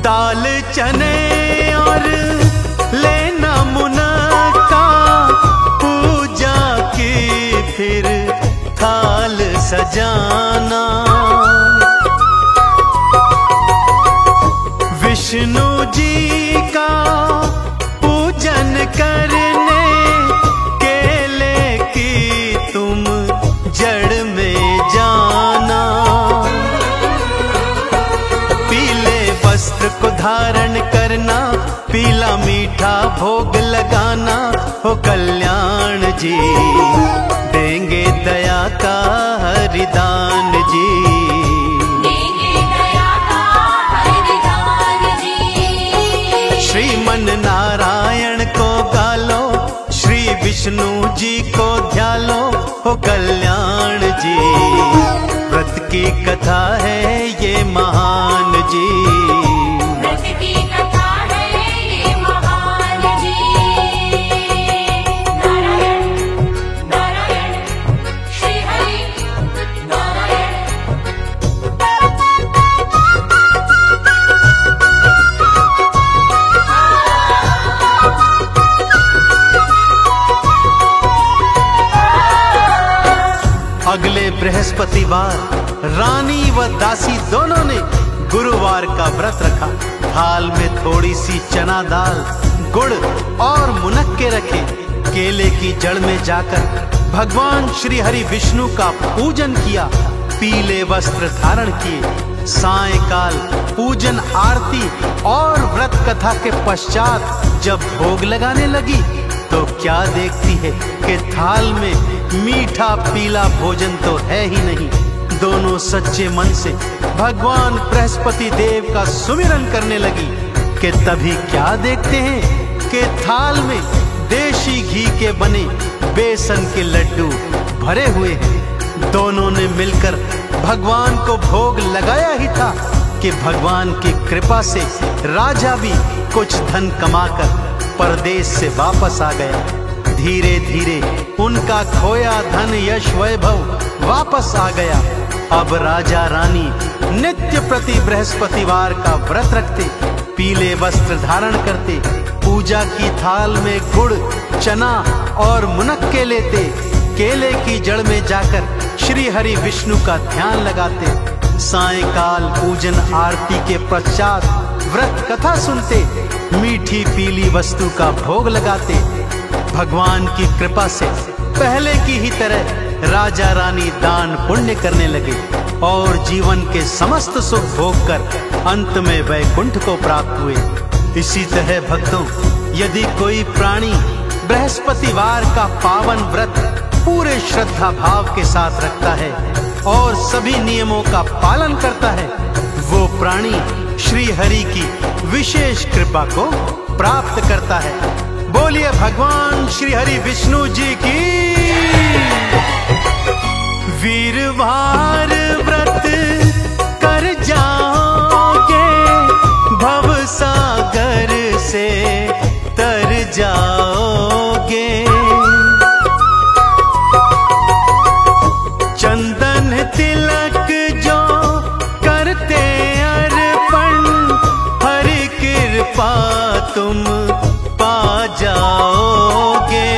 दाल चने और लेना मुनक्का, पूजा की फिर थाल सजाना। विष्णु जी का पूजन करने, केले की तुम जड़ में जाना। पीले वस्त्र को धारण करना, पीला मीठा भोग लगाना, हो कल्याण जी। देंगे दया का हरिदान जी, श्रीमन नारायण को गालो, श्री विष्णु जी को ध्यालो, हो कल्याण जी। व्रत की कथा है ये महान जी, व्रत की कथा है ये महान जी। नारायण नारायण श्री हरि नारायण। अगले बृहस्पतिवार रानी व दासी दोनों ने गुरुवार का व्रत रखा। थाल में थोड़ी सी चना दाल, गुड़ और मुनक्के रखे। केले की जड़ में जाकर भगवान श्री हरि विष्णु का पूजन किया। पीले वस्त्र धारण किए। सायंकाल पूजन आरती और व्रत कथा के पश्चात जब भोग लगाने लगी तो क्या देखती है कि थाल में मीठा पीला भोजन तो है ही नहीं। दोनों सच्चे मन से भगवान बृहस्पति देव का सुमिरन करने लगी कि तभी क्या देखते हैं कि थाल में देशी घी के बने बेसन के लड्डू भरे हुए हैं। दोनों ने मिलकर भगवान को भोग लगाया ही था कि भगवान की कृपा से राजा भी कुछ धन कमाकर परदेश से वापस आ गया। धीरे धीरे उनका खोया धन यश वैभव वापस आ गया। अब राजा रानी नित्य प्रति बृहस्पतिवार का व्रत रखते, पीले वस्त्र धारण करते, पूजा की थाल में गुड़, चना और मुनक्के लेते, केले की जड़ में जाकर श्री हरि विष्णु का ध्यान लगाते। सायंकाल पूजन आरती के पश्चात व्रत कथा सुनते, मीठी पीली वस्तु का भोग लगाते। भगवान की कृपा से पहले की ही तरह राजा रानी दान पुण्य करने लगे और जीवन के समस्त सुख भोग कर अंत में वैकुंठ को प्राप्त हुए। इसी तरह भक्तों, यदि कोई प्राणी बृहस्पतिवार का पावन व्रत पूरे श्रद्धा भाव के साथ रखता है और सभी नियमों का पालन करता है, वो प्राणी श्री हरि की विशेष कृपा को प्राप्त करता है। बोलिए भगवान श्री हरि विष्णु जी की। वीरवार व्रत कर जाओगे, भव सागर से तर जाओगे। चंदन तिलक जो करते अर्पण, हरि कृपा तुम पा जाओगे।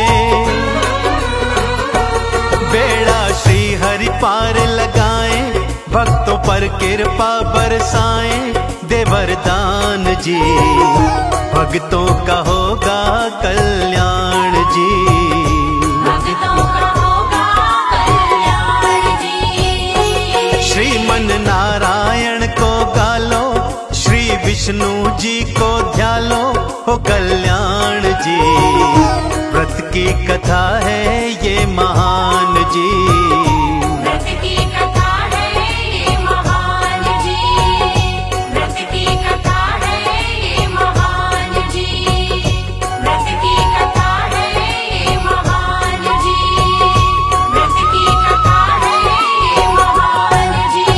बेड़ा श्री हरि पार लगाएं, भक्तों पर कृपा बरसाएं, दे वरदान जी, भक्तों का होगा कल्याण जी। भक्तों का होगा कल्याण जी। श्रीमन नारायण को गालो, श्री विष्णु जी को ध्यालो, हो कल्याण जी। व्रत की कथा है ये महान जी। व्रत की कथा है ये महान जी। व्रत की कथा है ये महान जी। व्रत की कथा है ये महान जी। व्रत की कथा है ये महान जी।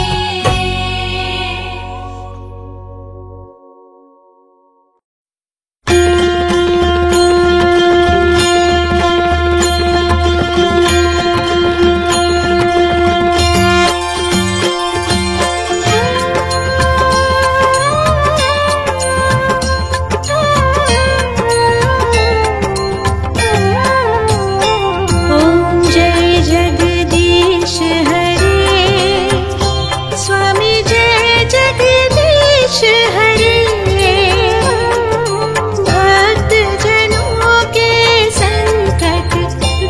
ओम जय जगदीश हरे, स्वामी जय जगदीश हरे। भक्त जनों के संकट,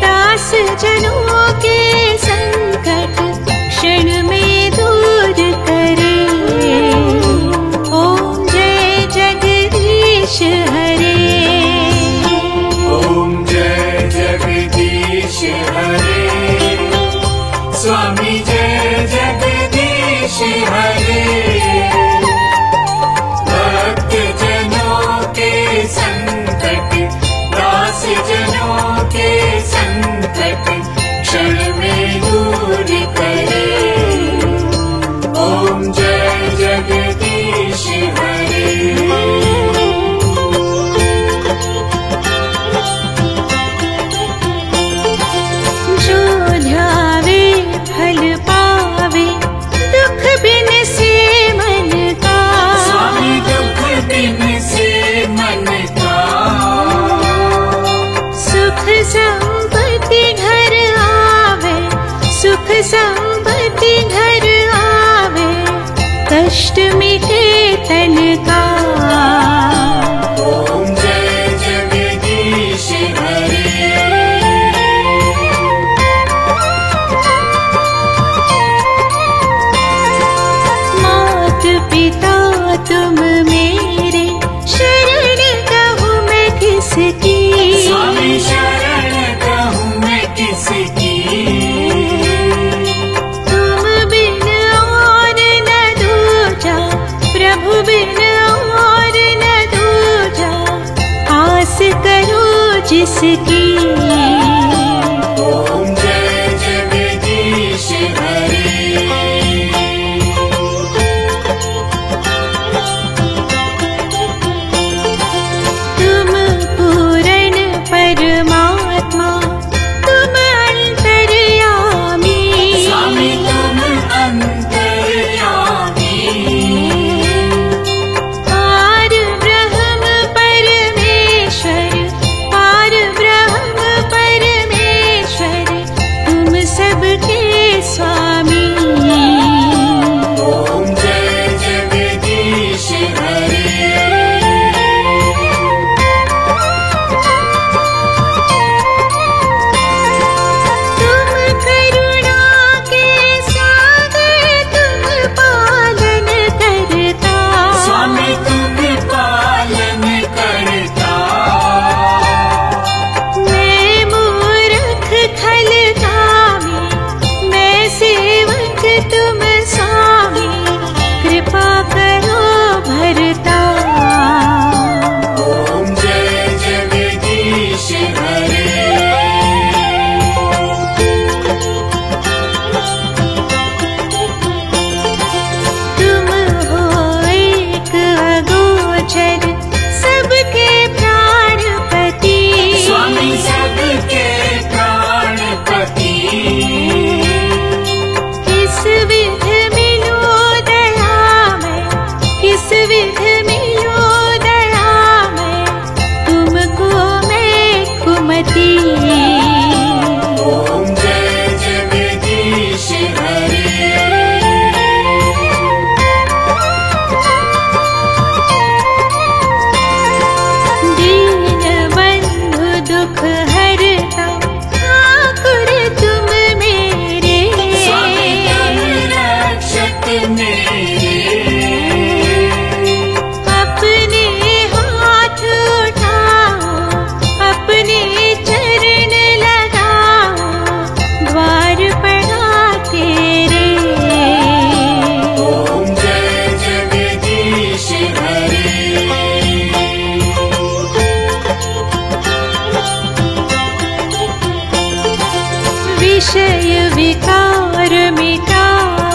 दास जनों के संकट क्षण में दूर करे। ओम जय जगदीश हरे। ओम जय जगदीश हरे, स्वामी जय जगदीश हरे। भक्त जनों के संकट, दास जनों के संकट क्षण में दूर करे। ओम जय जगदीश हरे। जो ध्यावे फल पावे, दुख बिन से मन का। स्वामी दुख बिन से मन का, सुख संपत्ति घर आवे, सुख संपत्ति घर आवे, कष्ट मिटे तन का। ओम जय जगदीश हरे। मात पिता तुम मेरे, शरण कहूँ मैं किसकी। स्वामी जिसकी। ओम जय जगदीश हरे। तुम पूर्ण परमात्मा, तुम अंतर्यामी। स्वामी तुम अंतर्यामी। पार ब्रह्म परमेश्वर, पार ब्रह्म परमेश्वर, तुम सबके स्वामी। ओम जय जगदीश हरे। तुम करुणा के सागर, तुम पालन करता। स्वामी तुम पालन करता। मैं मूर्ख खलकामी, मैं सेवक तुम स्वामी, कृपा करो भरता। ओम जय जगदीश हरे। तुम हो एक अगोचर, सबके प्राणपति। स्वामी सबके प्राणपति। किस विध मिलो दयामय, किस विध मिलो दयामय, तुमको मैं कुमति। ओम जय जगदीश हरे। दीन बंधु दुख हरता, ठाकुर तुम मेरे। स्वामी तुम रक्षक मेरे। अपने हाथ उठाओ, अपने चरण लगाओ, द्वार पड़ा तेरे। ओम जय जगदीश हरे। विषय विकार मिटाओ,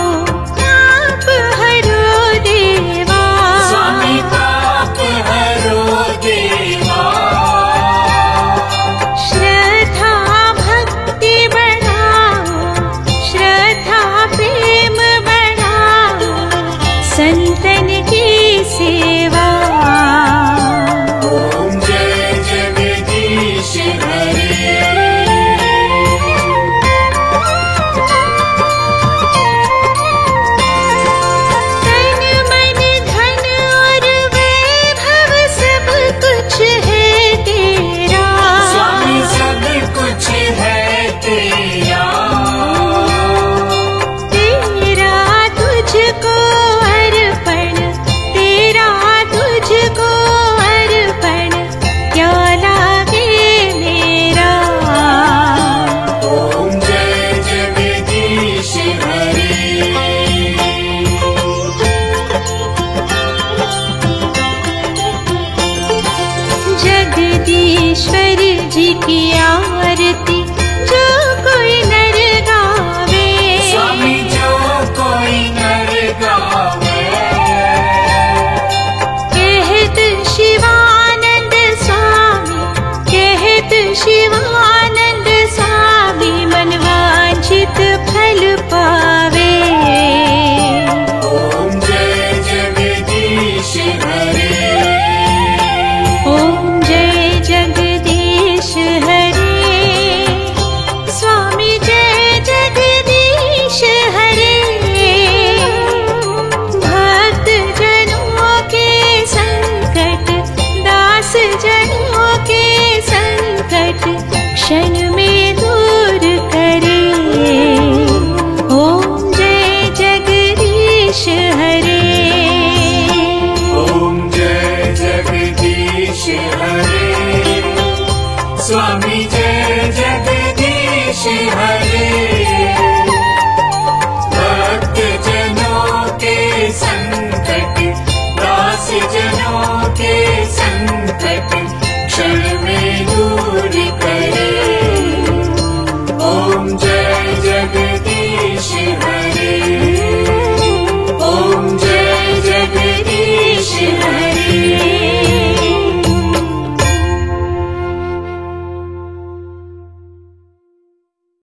पाप हरो देवा। स्वामी पाप हरो देवा। श्रद्धा भक्ति बढ़ाओ, श्रद्धा प्रेम बढ़ाओ, संतन की सेवा। ओम जय जगदीश हरे। तन मन धन और वैभव सब कुछ है तेरा। स्वामी सब कुछ है तेरा। तेरा तुझको अर्पण, तेरा तुझको अर्पण, क्या लागे मेरा। ओम जय जगदीश हरे। जगदीश्वर जी की आरती जो कोई नर गावे। स्वामी जो कोई नर गावे। कहत शिवानंद स्वामी, कहत शिवानंद स्वामी, मन वांछित फल पावे। ओम जय जगदीश हरे। ओम जय जगदीश हरे। स्वामी जय जगदीश हरे। भक्त जनों के संकट, दास जनों के संकट, क्षण में दूर करे। ओम जय जगदीश